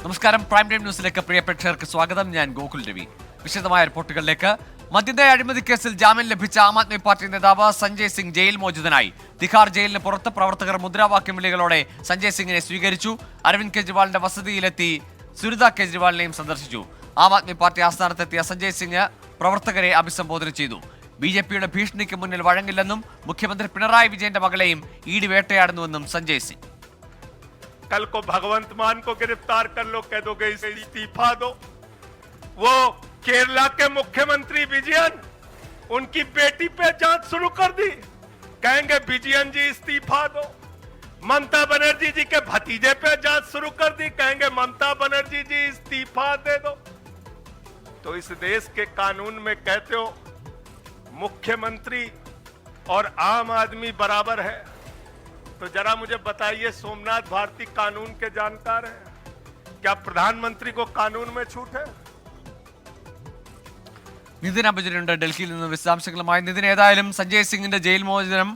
നമസ്കാരം. Prime time ന്യൂസിലേക്ക് പ്രിയ പ്രേക്ഷകർക്ക് സ്വാഗതം. ഞാൻ ഗോകുൽ രവി. വിശദമായ റിപ്പോർട്ടുകളിലേക്ക്. മദ്യനയ അഴിമതി കേസിൽ ജാമ്യം ലഭിച്ച ആം ആദ്മി പാർട്ടി നേതാവ് സഞ്ജയ് സിംഗ് ജയിൽ മോചിതനായി. തിഹാർ ജയിലിന് പുറത്ത് പ്രവർത്തകർ മുദ്രാവാക്യം വിളികളോടെ സഞ്ജയ് സിംഗിനെ സ്വീകരിച്ചു. അരവിന്ദ് കെജ്രിവാളിന്റെ വസതിയിലെത്തി സുരിത കെജ്രിവാളിനെയും സന്ദർശിച്ചു. ആം ആദ്മി പാർട്ടി ആസ്ഥാനത്തെത്തിയ സഞ്ജയ് സിംഗ് പ്രവർത്തകരെ അഭിസംബോധന ചെയ്തു. ബിജെപിയുടെ ഭീഷണിക്ക് മുന്നിൽ വഴങ്ങില്ലെന്നും മുഖ്യമന്ത്രി പിണറായി വിജയന്റെ മകളെയും ഇഡി വേട്ടയാടുന്നുവെന്നും സഞ്ജയ് സിംഗ്. कल को भगवंत मान को गिरफ्तार कर लो, कह दोगे इस्तीफा दो। वो केरला के मुख्यमंत्री विजयन, उनकी बेटी पे जांच शुरू कर दी, कहेंगे विजयन जी इस्तीफा दो। ममता बनर्जी जी के भतीजे पे जांच शुरू कर दी, कहेंगे ममता बनर्जी जी इस्तीफा दे दो। तो इस देश के कानून में कहते हो मुख्यमंत्री और आम आदमी बराबर है, तो जरा मुझे बताइए, सोमनाथ भारती कानून के जानकार हैं, क्या प्रधानमंत्री को कानून में छूट है? നിതിൻ അബുജനുണ്ട് ഡൽഹിയിൽ നിന്ന് വിശദാംശങ്ങളുമായി. നിതിൻ, ഏതായാലും സഞ്ജയ് സിംഗിന്റെ ജയിൽ മോചനം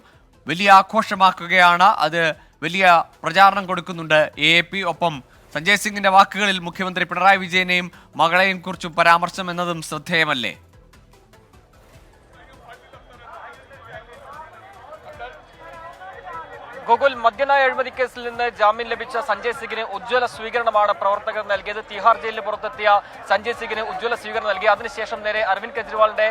വലിയ ആഘോഷമാക്കുകയാണ്. അത് വലിയ പ്രചാരണം കൊടുക്കുന്നുണ്ട് AAP. ഒപ്പം സഞ്ജയ് സിംഗിന്റെ വാക്കുകളിൽ മുഖ്യമന്ത്രി പിണറായി വിജയനെയും മകളെയും കുറിച്ചും പരാമർശം എന്നതും ശ്രദ്ധേയമല്ലേ? ഗോകുൽ, മദ്യനയ അഴിമതി കേസിൽ നിന്ന് ജാമ്യം ലഭിച്ച സഞ്ജയ് സിംഗിന് ഉജ്ജ്വല സ്വീകരണമാണ് പ്രവർത്തകർ നൽകിയത്. തിഹാർ ജയിലിന് പുറത്തെത്തിയ സഞ്ജയ് സിംഗിന് ഉജ്ജ്വല സ്വീകരണം നൽകി. അതിനുശേഷം നേരെ അരവിന്ദ് കെജ്രിവാളിന്റെ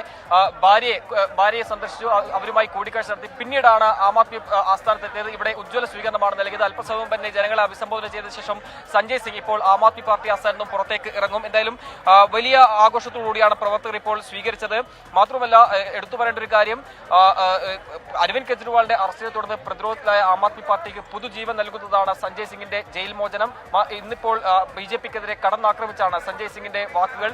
ഭാര്യയെ സന്ദർശിച്ചു, അവരുമായി കൂടിക്കാഴ്ച നടത്തി. പിന്നീടാണ് ആം ആദ്മി ആസ്ഥാനത്തെത്തിയത്. ഇവിടെ ഉജ്ജ്വല സ്വീകരണമാണ് നൽകിയത്. അല്പസമയം തന്നെ ജനങ്ങളെ അഭിസംബോധന ചെയ്ത ശേഷം സഞ്ജയ് സിംഗ് ഇപ്പോൾ ആം ആദ്മി പാർട്ടി ആസ്ഥാനത്തും പുറത്തേക്ക് ഇറങ്ങും. എന്തായാലും വലിയ ആഘോഷത്തോടുകൂടിയാണ് പ്രവർത്തകർ ഇപ്പോൾ സ്വീകരിച്ചത്. മാത്രമല്ല, എടുത്തു പറയേണ്ട ഒരു കാര്യം, അരവിന്ദ് കെജ്രിവാളിന്റെ അറസ്റ്റിനെ തുടർന്ന് പ്രതിരോധത്തിലായ ആം ആദ്മി പാർട്ടിക്ക് പുതുജീവൻ നൽകുന്നതാണ് സഞ്ജയ് സിംഗിന്റെ ജയിൽ മോചനം. ഇന്നിപ്പോൾ BJPക്കെതിരെ കടന്നാക്രമിച്ചാണ് സഞ്ജയ് സിംഗിന്റെ വാക്കുകൾ.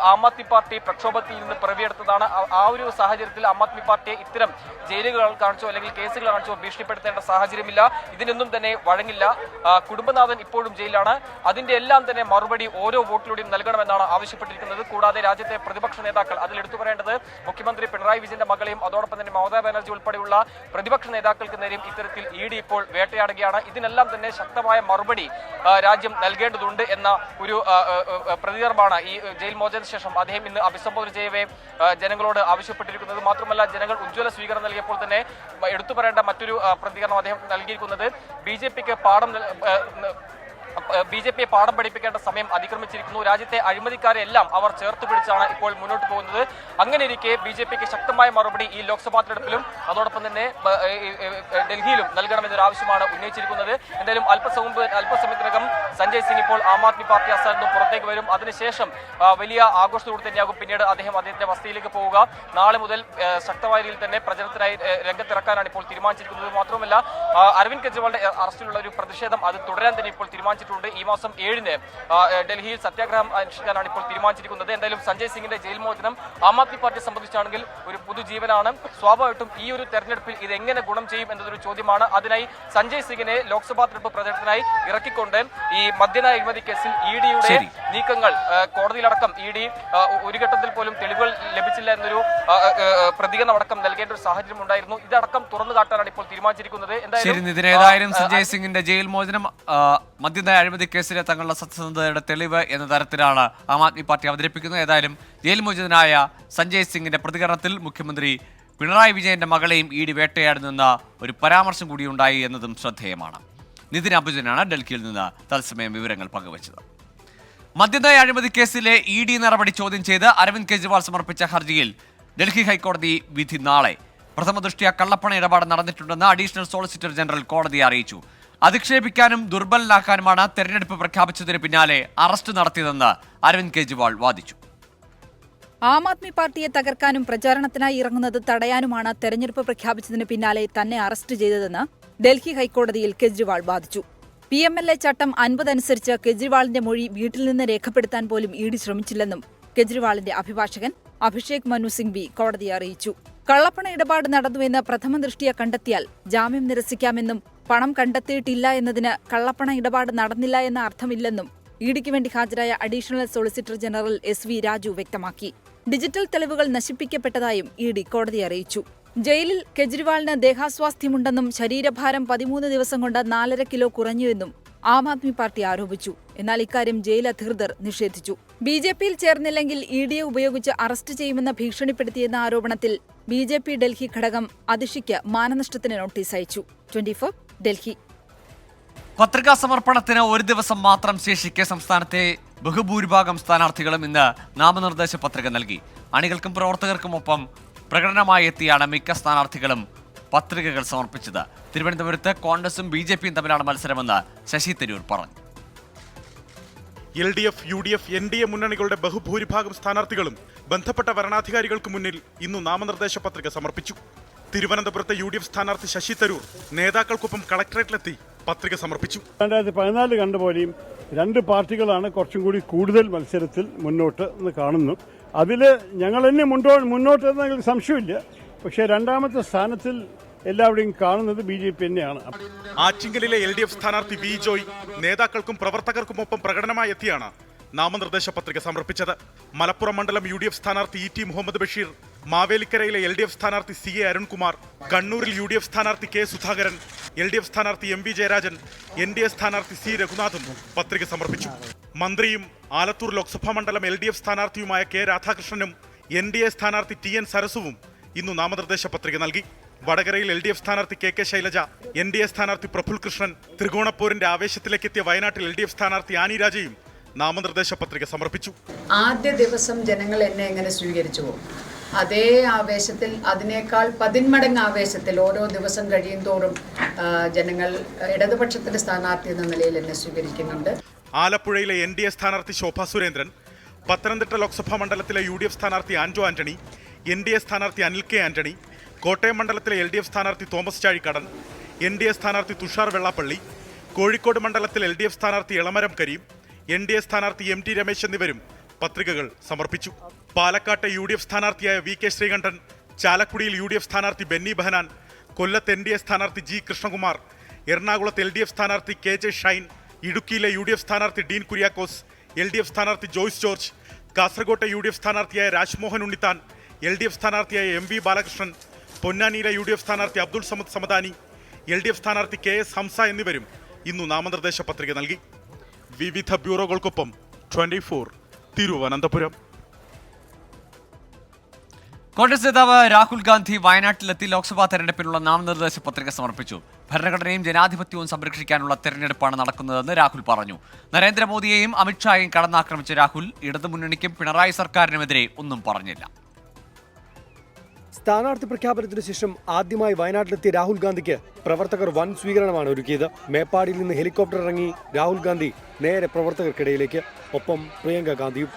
ആം ആദ്മി പാർട്ടി പ്രക്ഷോഭത്തിൽ നിന്ന് പിറവിയെടുത്തതാണ്. ആ ഒരു സാഹചര്യത്തിൽ ആം ആദ്മി പാർട്ടിയെ ഇത്തരം ജയിലുകൾ കാണിച്ചോ അല്ലെങ്കിൽ കേസുകൾ കാണിച്ചോ ഭീഷണിപ്പെടുത്തേണ്ട സാഹചര്യമില്ല. ഇതിനൊന്നും തന്നെ വഴങ്ങില്ല. കുടുംബനാഥൻ ഇപ്പോഴും ജയിലിലാണ്. അതിന്റെ എല്ലാം തന്നെ മറുപടി ഓരോ വോട്ടിലൂടെയും നൽകണമെന്നാണ് ആവശ്യപ്പെട്ടിരിക്കുന്നത്. കൂടാതെ രാജ്യത്തെ പ്രതിപക്ഷ നേതാക്കൾ, അതിൽ എടുത്തു പറയേണ്ടത് മുഖ്യമന്ത്രി പിണറായി വിജയന്റെ മകളെയും അതോടൊപ്പം തന്നെ മമതാ ബാനർജി ഉൾപ്പെടെയുള്ള പ്രതിപക്ഷ നേതാക്കൾക്ക് നേരെയും ഇത്തരത്തിൽ ED ഇപ്പോൾ വേട്ടയാടുകയാണ്. ഇതിനെല്ലാം തന്നെ ശക്തമായ മറുപടി രാജ്യം നൽകേണ്ടതുണ്ട് എന്ന ഒരു പ്രതികരണമാണ് ഈ ജയിൽ മോചനത്തിന് ശേഷം അദ്ദേഹം ഇന്ന് അഭിസംബോധന ചെയ്യവേ ജനങ്ങളോട് ആവശ്യപ്പെട്ടിരിക്കുന്നത്. മാത്രമല്ല, ജനങ്ങൾ ഉജ്ജ്വല സ്വീകരണം നൽകിയപ്പോൾ തന്നെ എടുത്തു പറയേണ്ട മറ്റൊരു പ്രതികരണം അദ്ദേഹം നൽകിയിരിക്കുന്നത് BJPയെ പാഠം പഠിപ്പിക്കേണ്ട സമയം അതിക്രമിച്ചിരിക്കുന്നു. രാജ്യത്തെ അഴിമതിക്കാരെ എല്ലാം അവർ ചേർത്ത് പിടിച്ചാണ് ഇപ്പോൾ മുന്നോട്ട് പോകുന്നത്. അങ്ങനെ ഇരിക്കെ BJPക്ക് ശക്തമായ മറുപടി ഈ ലോക്സഭാ തെരഞ്ഞെടുപ്പിലും അതോടൊപ്പം തന്നെ ഡൽഹിയിലും നൽകണമെന്നൊരു ആവശ്യമാണ് ഉന്നയിച്ചിരിക്കുന്നത്. എന്തായാലും അല്പസമയത്തിനകം സഞ്ജയ് സിംഗ് ഇപ്പോൾ ആം ആദ്മി പാർട്ടി ആസ്ഥാനത്തും പുറത്തേക്ക് വരും. അതിനുശേഷം വലിയ ആഘോഷത്തോടെ തന്നെയാകും പിന്നീട് അദ്ദേഹത്തിന്റെ വസതിയിലേക്ക് പോവുക. നാളെ മുതൽ ശക്തമായ രീതിയിൽ തന്നെ പ്രചരണത്തിനായി രംഗത്തിറക്കാനാണ് ഇപ്പോൾ തീരുമാനിച്ചിരിക്കുന്നത്. മാത്രമല്ല, അരവിന്ദ് കെജ്രിവാളിന്റെ അറസ്റ്റിലുള്ള ഒരു പ്രതിഷേധം അത് തുടരാൻ തന്നെ ഇപ്പോൾ തീരുമാനിച്ചിട്ടുണ്ട്. ഈ മാസം 7-ന് ഡൽഹിയിൽ സത്യാഗ്രഹം അനുഷ്ഠിക്കാനാണ് ഇപ്പോൾ തീരുമാനിച്ചിരിക്കുന്നത്. എന്തായാലും സഞ്ജയ് സിംഗിന്റെ ജയിൽ മോചനം ആം ആദ്മി പാർട്ടിയെ സംബന്ധിച്ചാണെങ്കിൽ ഒരു പുതുജീവനാണ്. സ്വാഭാവികമായിട്ടും ഈ ഒരു തെരഞ്ഞെടുപ്പിൽ ഇത് എങ്ങനെ ഗുണം ചെയ്യും എന്നതൊരു ചോദ്യമാണ്. അതിനായി സഞ്ജയ് സിംഗിനെ ലോക്സഭാ തെരഞ്ഞെടുപ്പ് പ്രചരണത്തിനായി ഇറക്കിക്കൊണ്ട് ഈ മദ്യനയ അഴിമതി കേസിൽ EDയുടെ നീക്കങ്ങൾ കോടതിയിലടക്കം ED ഒരു ഘട്ടത്തിൽ പോലും തെളിവുകൾ ലഭിച്ചില്ല എന്നൊരു പ്രതികരണം അടക്കം നൽകേണ്ട ഒരു സാഹചര്യം ഉണ്ടായിരുന്നു. ഇതടക്കം തുറന്നു കാട്ടാനാണ് ഇപ്പോൾ തീരുമാനിച്ചിരിക്കുന്നത്. എന്തായാലും സഞ്ജയ് സിംഗിന്റെ ജയിൽ മോചനം മദ്യനയ അഴിമതി കേസിലെ തങ്ങളുടെ സത്യസന്ധതയുടെ തെളിവ് എന്ന തരത്തിലാണ് ആം ആദ്മി പാർട്ടി അവതരിപ്പിക്കുന്നത്. ഏതായാലും ജയിൽ മോചിതനായ സഞ്ജയ് സിംഗിന്റെ പ്രതികരണത്തിൽ മുഖ്യമന്ത്രി പിണറായി വിജയന്റെ മകളെയും ED വേട്ടയാടുന്ന ഒരു പരാമർശം കൂടി ഉണ്ടായി എന്നതും ശ്രദ്ധേയമാണ്. നിതിൻ അബുജനാണ് ഡൽഹിയിൽ നിന്ന് തത്സമയം വിവരങ്ങൾ പങ്കുവച്ചത്. മദ്യനയ അഴിമതി കേസിലെ ED നടപടി ചോദ്യം ചെയ്ത് അരവിന്ദ് കെജ്രിവാൾ സമർപ്പിച്ച ഹർജിയിൽ ഡൽഹി ഹൈക്കോടതി വിധി നാളെ. പ്രഥമ ദൃഷ്ട്യാ കള്ളപ്പണ ഇടപാട് നടന്നിട്ടുണ്ടെന്ന് അഡീഷണൽ സോളിസിറ്റർ ജനറൽ കോടതിയെ അറിയിച്ചു. അധിക്ഷേപിക്കാനും ദുർബലനാക്കാനുമാണ് തെരഞ്ഞെടുപ്പ് പ്രഖ്യാപിച്ചതിന് പിന്നാലെ അറസ്റ്റ് നടത്തിയതെന്ന് അരവിന്ദ് കെജ്രിവാൾ വാദിച്ചു. ആം ആദ്മി പാർട്ടിയെ തകർക്കാനും പ്രചാരണത്തിനായി ഇറങ്ങുന്നത് തടയാനുമാണ് തെരഞ്ഞെടുപ്പ് പ്രഖ്യാപിച്ചതിന് പിന്നാലെ തന്നെ അറസ്റ്റ് ചെയ്തതെന്ന് ഡൽഹി ഹൈക്കോടതിയിൽ കെജ്രിവാൾ വാദിച്ചു. PMLA ചട്ടം 50 അനുസരിച്ച് കെജ്രിവാളിന്റെ മൊഴി വീട്ടിൽ നിന്ന് രേഖപ്പെടുത്താൻ പോലും ED ശ്രമിച്ചില്ലെന്നും കെജ്രിവാളിന്റെ അഭിഭാഷകൻ അഭിഷേക് മനു സിംഗ്വി കോടതിയെ അറിയിച്ചു. കള്ളപ്പണ ഇടപാട് നടന്നുവെന്ന് പ്രഥമ ദൃഷ്ട്യാ കണ്ടെത്തിയാൽ ജാമ്യം നിരസിക്കാമെന്നും പണം കണ്ടെത്തിയിട്ടില്ല എന്നതിന് കള്ളപ്പണ ഇടപാട് നടന്നില്ല എന്ന അർത്ഥമില്ലെന്നും EDക്ക് വേണ്ടി ഹാജരായ additional solicitor general SV Raju വ്യക്തമാക്കി. ഡിജിറ്റൽ തെളിവുകൾ നശിപ്പിക്കപ്പെട്ടതായും ED കോടതിയെ അറിയിച്ചു. ജയിലിൽ കെജ്രിവാളിന് ദേഹാസ്വാസ്ഥ്യമുണ്ടെന്നും ശരീരഭാരം 13 ദിവസം കൊണ്ട് 4.5 കിലോ കുറഞ്ഞുവെന്നും ആം ആദ്മി പാർട്ടി ആരോപിച്ചു. എന്നാൽ ഇക്കാര്യം ജയിൽ അധികൃതർ നിഷേധിച്ചു. ബിജെപിയിൽ ചേർന്നില്ലെങ്കിൽ ഇഡിയെ ഉപയോഗിച്ച് അറസ്റ്റ് ചെയ്യുമെന്ന് ഭീഷണിപ്പെടുത്തിയെന്ന ആരോപണത്തിൽ ബിജെപി ഡൽഹി ഘടകം അതിഷിക്ക് മാനനഷ്ടത്തിന് നോട്ടീസ് അയച്ചു. 24 ഡൽഹി. പത്രികാ സമർപ്പണത്തിന് ഒരു ദിവസം മാത്രം ശേഷിക്കെ സംസ്ഥാനത്തെ ബഹുഭൂരിഭാഗം സ്ഥാനാർത്ഥികളും ഇന്ന് നാമനിർദ്ദേശ പത്രിക നൽകി. അണികൾക്കും പ്രവർത്തകർക്കുമൊപ്പം പ്രകടനമായി എത്തിയാണ് മിക്ക സ്ഥാനാർത്ഥികളും പത്രികകൾ സമർപ്പിച്ചത്. തിരുവനന്തപുരത്ത് കോൺഗ്രസും ബിജെപിയും തമ്മിലാണ് മത്സരമെന്ന് ശശി തരൂർ പറഞ്ഞു. LDF, UDF, NDA മുന്നണികളുടെ ബഹുഭൂരിഭാഗം സ്ഥാനാർത്ഥികളും ബന്ധപ്പെട്ട വരണാധികാരികൾക്ക് മുന്നിൽ ഇന്നു നാമനിർദ്ദേശ പത്രിക സമർപ്പിച്ചു. തിരുവനന്തപുരത്തെ UDF സ്ഥാനാർത്ഥി ശശി തരൂർ നേതാക്കൾക്കൊപ്പം കളക്ടറേറ്റിലെത്തി പത്രിക സമർപ്പിച്ചു. 2014 കണ്ടുപോലെയും രണ്ട് പാർട്ടികളാണ് കുറച്ചും കൂടി കൂടുതൽ മത്സരത്തിൽ മുന്നോട്ട് എന്ന് കാണുന്നു. അതിൽ ഞങ്ങൾ തന്നെ മുന്നോട്ട് എന്നതിൽ സംശയമില്ല. പക്ഷേ രണ്ടാമത്തെ സ്ഥാനത്തിൽ എല്ലാവരുടെയും കാണുന്നത് BJP തന്നെയാണ്. ആറ്റിങ്ങലിലെ LDF സ്ഥാനാർത്ഥി വി ജോയ് നേതാക്കൾക്കും പ്രവർത്തകർക്കുമൊപ്പം പ്രകടനമായി എത്തിയാണ് നാമനിർദ്ദേശ പത്രിക സമർപ്പിച്ചത്. മലപ്പുറം മണ്ഡലം UDF സ്ഥാനാർത്ഥി ET മുഹമ്മദ് ബഷീർ, മാവേലിക്കരയിലെ LDF സ്ഥാനാർത്ഥി CA അരുൺകുമാർ, കണ്ണൂരിൽ UDF സ്ഥാനാർത്ഥി K സുധാകരൻ, LDF സ്ഥാനാർത്ഥി MV ജയരാജൻ, NDA സ്ഥാനാർത്ഥി C രഘുനാഥും പത്രിക സമർപ്പിച്ചു. മന്ത്രിയും ആലത്തൂർ ലോക്സഭാ മണ്ഡലം LDF സ്ഥാനാർത്ഥിയുമായ K രാധാകൃഷ്ണനും NDA സ്ഥാനാർത്ഥി TN സരസുവും ഇന്നു നാമനിർദ്ദേശ പത്രിക നൽകി. വടകരയിൽ LDF സ്ഥാനാർത്ഥി KK ശൈലജ, NDA സ്ഥാനാർത്ഥി പ്രഫുൽ കൃഷ്ണൻ, ത്രികോണപ്പോരിന്റെ ആവേശത്തിലേക്കെത്തിയ വയനാട്ടിൽ LDF സ്ഥാനാർത്ഥി ആനി രാജയും നാമനിർദ്ദേശ പത്രിക സമർപ്പിച്ചു. ആദ്യ ദിവസം ജനങ്ങൾ എന്നെ എങ്ങനെ സ്വീകരിച്ചുവോ അതേ ആവേശത്തിൽ, അതിനേക്കാൾ 10 മടങ്ങ് ആവേശത്തിൽ ഓരോ ദിവസം കഴിയും തോറും ജനങ്ങൾ ഇടതുപക്ഷത്തിന്റെ സ്ഥാനാർത്ഥി എന്ന നിലയിൽ എന്നെ സ്വീകരിക്കുന്നുണ്ട്. ആലപ്പുഴയിലെ NDA സ്ഥാനാർത്ഥി ശോഭ സുരേന്ദ്രൻ, പത്തനംതിട്ട ലോക്സഭാ മണ്ഡലത്തിലെ UDF സ്ഥാനാർത്ഥി ആന്റോ ആന്റണി, NDA സ്ഥാനാർത്ഥി അനിൽ K ആന്റണി, കോട്ടയം മണ്ഡലത്തിലെ LDF സ്ഥാനാർത്ഥി തോമസ് ചാഴിക്കാടൻ, NDA സ്ഥാനാർത്ഥി തുഷാർ വെള്ളാപ്പള്ളി, കോഴിക്കോട് മണ്ഡലത്തിൽ LDF സ്ഥാനാർത്ഥി എളമരം കരീം, NDA സ്ഥാനാർത്ഥി MT രമേശ് എന്നിവരും പത്രികകൾ സമർപ്പിച്ചു. പാലക്കാട്ടെ UDF സ്ഥാനാർത്ഥിയായ VK ശ്രീകണ്ഠൻ, ചാലക്കുടിയിൽ UDF സ്ഥാനാർത്ഥി ബെന്നി ബഹനാൻ, കൊല്ലത്ത് NDA സ്ഥാനാർത്ഥി G കൃഷ്ണകുമാർ, എറണാകുളത്ത് LDF സ്ഥാനാർത്ഥി KJ ഷൈൻ, ഇടുക്കിയിലെ UDF സ്ഥാനാർത്ഥി ഡീൻ കുര്യാക്കോസ്, LDF സ്ഥാനാർത്ഥി ജോയ്സ് ജോർജ്, കാസർകോട്ടെ UDF സ്ഥാനാർത്ഥിയായ രാജ്മോഹൻ ഉണ്ണിത്താൻ, LDF സ്ഥാനാർത്ഥിയായ MV ബാലകൃഷ്ണൻ, പൊന്നാനിയിലെ UDF സ്ഥാനാർത്ഥി അബ്ദുൾ സമദ് സമദാനി, LDF സ്ഥാനാർത്ഥി KS ഹംസ എന്നിവരും ഇന്നു നാമനിർദ്ദേശ പത്രിക നൽകി. വിവിധ ബ്യൂറോകൾക്കൊപ്പം 24 തിരുവനന്തപുരം. കോൺഗ്രസ് നേതാവ് രാഹുൽ ഗാന്ധി വയനാട്ടിലെത്തി ലോക്സഭാ തെരഞ്ഞെടുപ്പിനുള്ള നാമനിർദ്ദേശ പത്രിക സമർപ്പിച്ചു. ഭരണഘടനയും ജനാധിപത്യവും സംരക്ഷിക്കാനുള്ള തെരഞ്ഞെടുപ്പാണ് നടക്കുന്നതെന്ന് രാഹുൽ പറഞ്ഞു. നരേന്ദ്രമോദിയെയും അമിത്ഷായെയും കടന്നാക്രമിച്ച രാഹുൽ ഇടതുമുന്നണിക്കും പിണറായി സർക്കാരിനുമെതിരെ ഒന്നും പറഞ്ഞില്ല. സ്ഥാനാർത്ഥി പ്രഖ്യാപനത്തിനു ശേഷം ആദ്യമായി വയനാട്ടിലെത്തിയ രാഹുൽ ഗാന്ധിക്ക് പ്രവർത്തകർ വൻ സ്വീകരണമാണ് ഒരുക്കിയത്. മേപ്പാടിയിൽ നിന്ന് ഹെലികോപ്റ്റർ ഇറങ്ങി രാഹുൽ ഗാന്ധി നേരെ പ്രവർത്തകർക്കിടയിലേക്ക്, ഒപ്പം പ്രിയങ്ക ഗാന്ധിയും.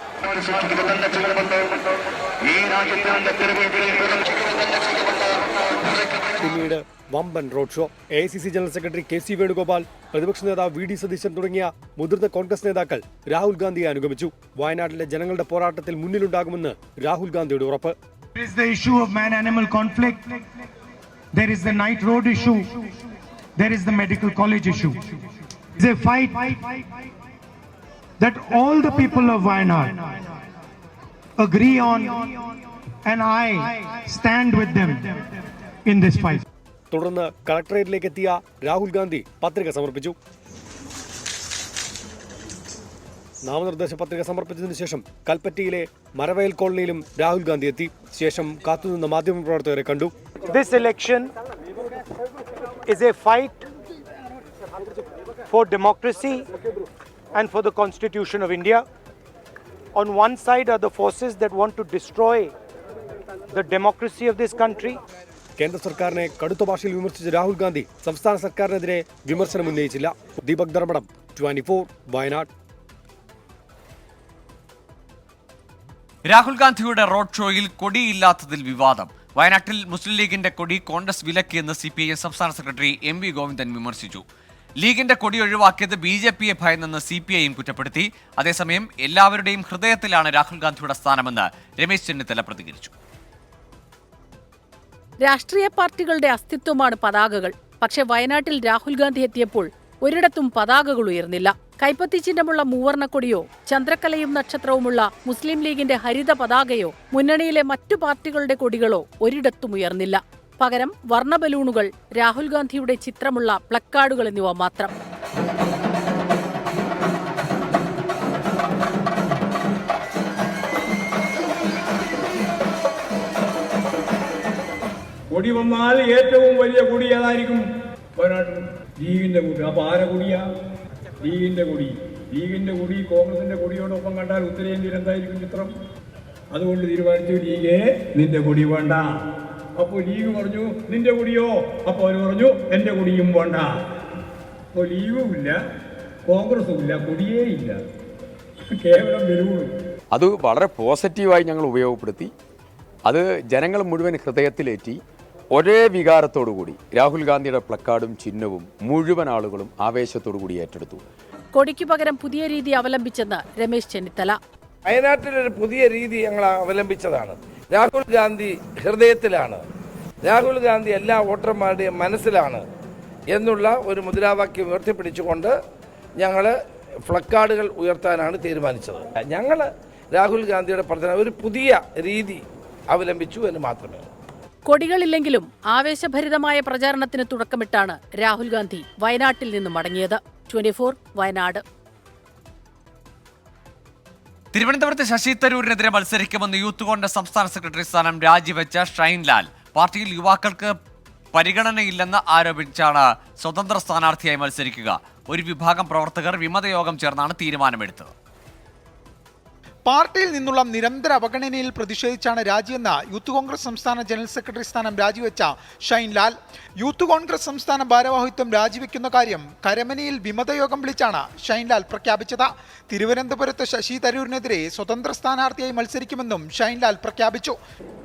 പിന്നീട് വമ്പൻ road show. AICC general secretary KC Venugopal, പ്രതിപക്ഷ നേതാവ് VD സതീശൻ തുടങ്ങിയ മുതിർന്ന കോൺഗ്രസ് നേതാക്കൾ രാഹുൽ ഗാന്ധിയെ അനുഗമിച്ചു. വയനാട്ടിലെ ജനങ്ങളുടെ പോരാട്ടത്തിൽ മുന്നിലുണ്ടാകുമെന്ന് രാഹുൽ ഗാന്ധിയുടെ ഉറപ്പ്. There is the issue of man-animal conflict. There is the night road issue. There is the medical college issue. It's a fight that all the people of Wayanad agree on, and I stand with them in this fight. തുടർന്ന് കളക്ടറേറ്റിലേക്ക് എത്തിയ രാഹുൽ ഗാന്ധി പത്രിക സമർപ്പിച്ചു. നാമനിർദ്ദേശ പത്രിക സമർപ്പിച്ചതിനു ശേഷം കൽപ്പറ്റയിലെ മരവയൽ കോളനിയിലും രാഹുൽ ഗാന്ധി എത്തി. ശേഷം കാത്തുനിന്ന മാധ്യമപ്രവർത്തകരെ കണ്ടു. This election is a fight for democracy and for the Constitution of India. On one side are the forces that want to destroy the democracy of this country. കേന്ദ്ര സർക്കാരിനെ കടുത്ത ഭാഷയിൽ വിമർശിച്ച രാഹുൽ ഗാന്ധി സംസ്ഥാന സർക്കാരിനെതിരെ വിമർശനം ഉന്നയിച്ചില്ല. ദീപക് ധർമ്മടം, 24 വയനാട്. രാഹുൽ ഗാന്ധിയുടെ റോഡ് ഷോയിൽ കൊടിയില്ലാത്തതിൽ വിവാദം. വയനാട്ടിൽ മുസ്ലിം ലീഗിന്റെ കൊടി കോൺഗ്രസ് വിലക്കിയെന്ന് CPIM സംസ്ഥാന സെക്രട്ടറി MV ഗോവിന്ദൻ വിമർശിച്ചു. ലീഗിന്റെ കൊടി ഒഴിവാക്കിയത് BJPയെ ഭയന്നെന്ന് CPIM കുറ്റപ്പെടുത്തി. അതേസമയം എല്ലാവരുടെയും ഹൃദയത്തിലാണ് രാഹുൽ ഗാന്ധിയുടെ സ്ഥാനമെന്ന് രമേശ് ചെന്നിത്തല പ്രതികരിച്ചു. രാഷ്ട്രീയ പാർട്ടികളുടെ അസ്തിത്വമാണ് പതാകകൾ. പക്ഷെ വയനാട്ടിൽ രാഹുൽ ഗാന്ധി എത്തിയപ്പോൾ ഒരിടത്തും പതാകകൾ ഉയർന്നില്ല. കൈപ്പത്തി ചിഹ്നമുള്ള മൂവർണ്ണക്കൊടിയോ ചന്ദ്രക്കലയും നക്ഷത്രവുമുള്ള മുസ്ലിം ലീഗിന്റെ ഹരിത പതാകയോ മുന്നണിയിലെ മറ്റു പാർട്ടികളുടെ കൊടികളോ ഒരിടത്തും ഉയർന്നില്ല. പകരം വർണ്ണ ബലൂണുകൾ, രാഹുൽ ഗാന്ധിയുടെ ചിത്രമുള്ള പ്ലക്കാർഡുകൾ എന്നിവ മാത്രം. കൊടി വന്നാൽ ഏറ്റവും വലിയ കൊടി ഏതായിരിക്കും? വയനാട്ടിൽ ലീഗിന്റെ കൊടി. അപ്പൊ ആരെ കൊടിയാ? ലീഗിന്റെ കൊടി. ലീഗിന്റെ കൊടി കോൺഗ്രസിന്റെ കൊടിയോടൊപ്പം കണ്ടാൽ ഉത്തരേന്ത്യയിൽ എന്തായിരിക്കും ചിത്രം? അതുകൊണ്ട് തീരുമാനിച്ചു, ലീഗേ നിന്റെ കൊടി വേണ്ട. അപ്പോൾ ലീഗ് പറഞ്ഞു നിന്റെ കൊടിയോ? അപ്പോൾ അവർ പറഞ്ഞു എന്റെ കൊടിയും വേണ്ട. അപ്പോൾ ലീഗും ഇല്ല, കോൺഗ്രസും ഇല്ല, കൊടിയേ ഇല്ല, കേവലം വെറുതെ. അത് വളരെ പോസിറ്റീവായി ഞങ്ങൾ ഉപയോഗപ്പെടുത്തി. അത് ജനങ്ങൾ മുഴുവൻ ഹൃദയത്തിലേറ്റി ഒരേ വികാരത്തോടുകൂടി രാഹുൽ ഗാന്ധിയുടെ പ്ലക്കാർഡും ചിഹ്നവും മുഴുവൻ ആളുകളും ആവേശത്തോടു കൂടി ഏറ്റെടുത്തു. കൊടിക്ക് പകരം പുതിയ രീതി അവലംബിച്ചെന്ന് രമേശ് ചെന്നിത്തല. വയനാട്ടിലൊരു പുതിയ രീതി ഞങ്ങൾ അവലംബിച്ചതാണ്. രാഹുൽ ഗാന്ധി ഹൃദയത്തിലാണ്, രാഹുൽ ഗാന്ധി എല്ലാ വോട്ടർമാരുടെയും മനസ്സിലാണ് എന്നുള്ള ഒരു മുദ്രാവാക്യം ഉയർത്തിപ്പിടിച്ചുകൊണ്ട് ഞങ്ങൾ ഫ്ലക്കാർഡുകൾ ഉയർത്താനാണ് തീരുമാനിച്ചത്. ഞങ്ങൾ രാഹുൽ ഗാന്ധിയുടെ പ്രചരണം ഒരു പുതിയ രീതി അവലംബിച്ചു എന്ന് മാത്രമേ. കൊടികളില്ലെങ്കിലും ആവേശഭരിതമായ പ്രചാരണത്തിന് തുടക്കമിട്ടാണ് രാഹുൽ ഗാന്ധി വയനാട്ടിൽ നിന്നും മടങ്ങിയത്. 24 വയനാട്. തിരുവനന്തപുരത്ത് ശശി തരൂരിനെതിരെ മത്സരിക്കുമെന്ന് യൂത്ത് കോൺഗ്രസ് സംസ്ഥാന സെക്രട്ടറി സ്ഥാനം രാജിവെച്ച ഷൈൻലാൽ പാർട്ടിയിൽ യുവാക്കൾക്ക് പരിഗണനയില്ലെന്ന് ആരോപിച്ചാണ് സ്വതന്ത്ര സ്ഥാനാർത്ഥിയായി മത്സരിക്കുക. ഒരു വിഭാഗം പ്രവർത്തകർ വിമതയോഗം ചേർന്നാണ് തീരുമാനമെടുത്തത്. പാർട്ടിയിൽ നിന്നുള്ള നിരന്തര അവഗണനയിൽ പ്രതിഷേധിച്ചാണ് രാജിയെന്ന് യൂത്ത് കോൺഗ്രസ് സംസ്ഥാന ജനറൽ സെക്രട്ടറി സ്ഥാനം രാജിവെച്ച ഷൈൻലാൽ. യൂത്ത് കോൺഗ്രസ് സംസ്ഥാന ഭാരവാഹിത്വം രാജിവെക്കുന്ന കാര്യം കരമനയിൽ വിമതയോഗം വിളിച്ചാണ് ഷൈൻലാൽ പ്രഖ്യാപിച്ചത്. തിരുവനന്തപുരത്ത് ശശി തരൂരിനെതിരെ സ്വതന്ത്ര സ്ഥാനാർത്ഥിയായി മത്സരിക്കുമെന്നും ഷൈൻലാൽ പ്രഖ്യാപിച്ചു.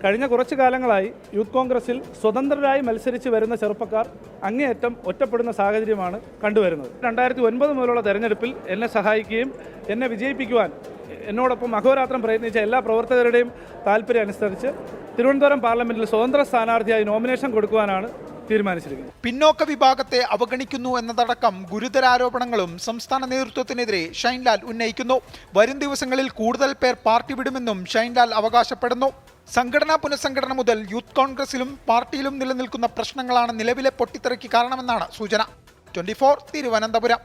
കഴിഞ്ഞ കുറച്ചു കാലങ്ങളായി യൂത്ത് കോൺഗ്രസിൽ സ്വതന്ത്രരായി മത്സരിച്ച് വരുന്ന ചെറുപ്പക്കാർ അങ്ങേയറ്റം ഒറ്റപ്പെടുന്ന സാഹചര്യമാണ് കണ്ടുവരുന്നത്. 2009 മുതലുള്ള തെരഞ്ഞെടുപ്പിൽ എന്നെ സഹായിക്കുകയും എന്നെ വിജയിപ്പിക്കുവാൻ എന്നോടൊപ്പം അഹോരാത്രം പ്രയത്നിച്ച എല്ലാ പ്രവർത്തകരുടെയും താല്പര്യം അനുസരിച്ച് തിരുവനന്തപുരം പാർലമെന്റിൽ സ്വതന്ത്ര സ്ഥാനാർത്ഥിയായി നോമിനേഷൻ കൊടുക്കുവാനാണ് തീരുമാനിച്ചിരിക്കുന്നത്. പിന്നോക്ക വിഭാഗത്തെ അവഗണിക്കുന്നു എന്നതടക്കം ഗുരുതര ആരോപണങ്ങളും സംസ്ഥാന നേതൃത്വത്തിനെതിരെ ഷൈൻലാൽ ഉന്നയിക്കുന്നു. വരും ദിവസങ്ങളിൽ കൂടുതൽ പേർ പാർട്ടി വിടുമെന്നും ഷൈൻലാൽ അവകാശപ്പെടുന്നു. സംഘടനാ പുനഃസംഘടന മുതൽ യൂത്ത് കോൺഗ്രസിലും പാർട്ടിയിലും നിലനിൽക്കുന്ന പ്രശ്നങ്ങളാണ് നിലവിലെ പൊട്ടിത്തെറിക്ക് കാരണമെന്നാണ് സൂചന. 24 തിരുവനന്തപുരം.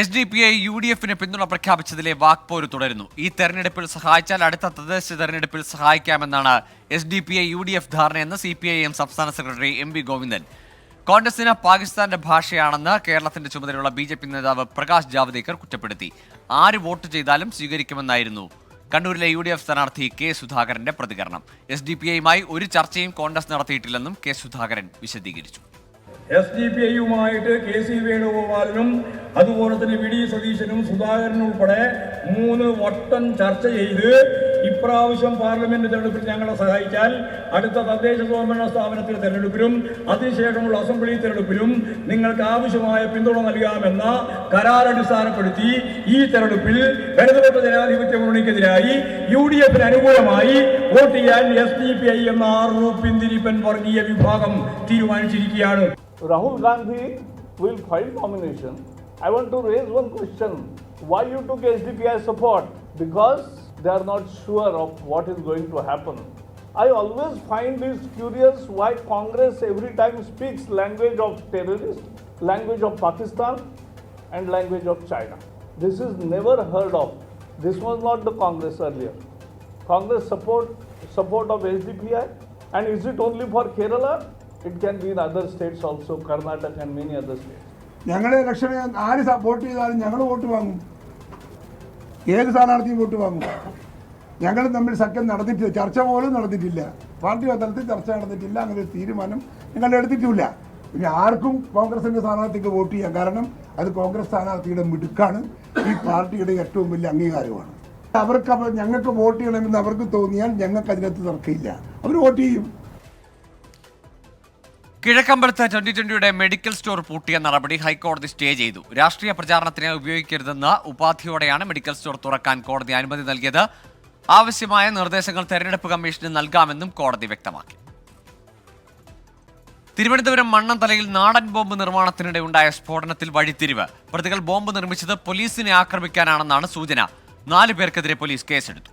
SDPI UDF പിന്തുണ പ്രഖ്യാപിച്ചതിലെ വാക്പോര് തുടരുന്നു. ഈ തെരഞ്ഞെടുപ്പിൽ സഹായിച്ചാൽ അടുത്ത തദ്ദേശ തെരഞ്ഞെടുപ്പിൽ സഹായിക്കാമെന്നാണ് SDPI UDF ധാരണയെന്ന് CPIM സംസ്ഥാന സെക്രട്ടറി MV ഗോവിന്ദൻ. കോൺഗ്രസിന് പാകിസ്ഥാന്റെ ഭാഷയാണെന്ന് കേരളത്തിന്റെ ചുമതലയുള്ള BJP നേതാവ് പ്രകാശ് ജാവ്ദേക്കർ കുറ്റപ്പെടുത്തി. ആര് വോട്ട് ചെയ്താലും സ്വീകരിക്കുമെന്നായിരുന്നു കണ്ണൂരിലെ UDF സ്ഥാനാർത്ഥി K സുധാകരന്റെ പ്രതികരണം. SDPIയുമായി ഒരു ചർച്ചയും കോൺഗ്രസ് നടത്തിയിട്ടില്ലെന്നും K സുധാകരൻ വിശദീകരിച്ചു. SDPIയുമായിട്ട് KC വേണുഗോപാലിനും അതുപോലെ തന്നെ VD സതീശനും സുധാകരനും ഉൾപ്പെടെ 3 വട്ടം ചർച്ച ചെയ്ത് ഇപ്രാവശ്യം പാർലമെന്റ് തെരഞ്ഞെടുപ്പിൽ ഞങ്ങളെ സഹായിച്ചാൽ അടുത്ത തദ്ദേശ സ്വയംഭരണ സ്ഥാപനത്തിലെ തെരഞ്ഞെടുപ്പിലും അതിനുശേഷമുള്ള അസംബ്ലി തെരഞ്ഞെടുപ്പിലും നിങ്ങൾക്ക് ആവശ്യമായ പിന്തുണ നൽകാമെന്ന കരാറടിസ്ഥാനപ്പെടുത്തി ഈ തെരഞ്ഞെടുപ്പിൽ ഇടതുപക്ഷ ജനാധിപത്യ മുന്നണിക്കെതിരായി UDFന് അനുകൂലമായി വോട്ട് ചെയ്യാൻ SDPI എന്ന 6 പിന്തിരിപ്പൻ വർഗീയ വിഭാഗം തീരുമാനിച്ചിരിക്കുകയാണ്. Rahul Gandhi will file nomination. I want to raise one question. Why you took SDPI support? Because they are not sure of what is going to happen. I always find this curious why Congress every time speaks language of terrorists, language of Pakistan and language of China. This is never heard of. This was not the Congress earlier. Congress support of SDPI, and is it only for Kerala? It can be in other states also, Karnataka and many other states. ഞങ്ങളുടെ ഇലക്ഷന് ആര് support ചെയ്താലും ഞങ്ങൾ vote വാങ്ങും. ഏത് സ്ഥാനാർത്ഥിയും vote വാങ്ങും. ഞങ്ങൾ തമ്മിൽ സഖ്യം നടന്നിട്ടില്ല, ചർച്ച പോലും നടന്നിട്ടില്ല, പാർട്ടി തലത്തിൽ ചർച്ച നടന്നിട്ടില്ല, അങ്ങനെ ഒരു തീരുമാനം ഞങ്ങൾ എടുത്തിട്ടില്ല. പിന്നെ ആർക്കും കോൺഗ്രസിൻ്റെ സ്ഥാനാർത്ഥിക്ക് വോട്ട് ചെയ്യാം, കാരണം അത് കോൺഗ്രസ് സ്ഥാനാർത്ഥിയുടെ മിടുക്കാണ്, ഈ പാർട്ടിയുടെ ഏറ്റവും വലിയ അംഗീകാരമാണ്. അവർക്ക് ഞങ്ങൾക്ക് വോട്ട് ചെയ്യണമെന്ന് അവർക്ക് തോന്നിയാൽ ഞങ്ങൾക്ക് അതിനകത്ത് തർക്കമില്ല, അവർ വോട്ട് ചെയ്യും. കിഴക്കമ്പലത്ത് 2020യുടെ മെഡിക്കൽ സ്റ്റോർ പൂട്ടിയ നടപടി ഹൈക്കോടതി സ്റ്റേ ചെയ്തു. രാഷ്ട്രീയ പ്രചാരണത്തിന് ഉപയോഗിക്കരുതെന്ന ഉപാധിയോടെയാണ് മെഡിക്കൽ സ്റ്റോർ തുറക്കാൻ കോടതി അനുമതി നൽകിയത്. ആവശ്യമായ നിർദ്ദേശങ്ങൾ തെരഞ്ഞെടുപ്പ് കമ്മീഷന് നൽകാമെന്നും കോടതി വ്യക്തമാക്കി. തിരുവനന്തപുരം മണ്ണന്തലയിൽ നാടൻ ബോംബ് നിർമ്മാണത്തിനിടെ ഉണ്ടായ സ്ഫോടനത്തിൽ വഴിത്തിരിവ്. പ്രതികൾ ബോംബ് നിർമ്മിച്ചത് പോലീസിനെ ആക്രമിക്കാനാണെന്നാണ് സൂചന. 4 പേർക്കെതിരെ പോലീസ് കേസെടുത്തു.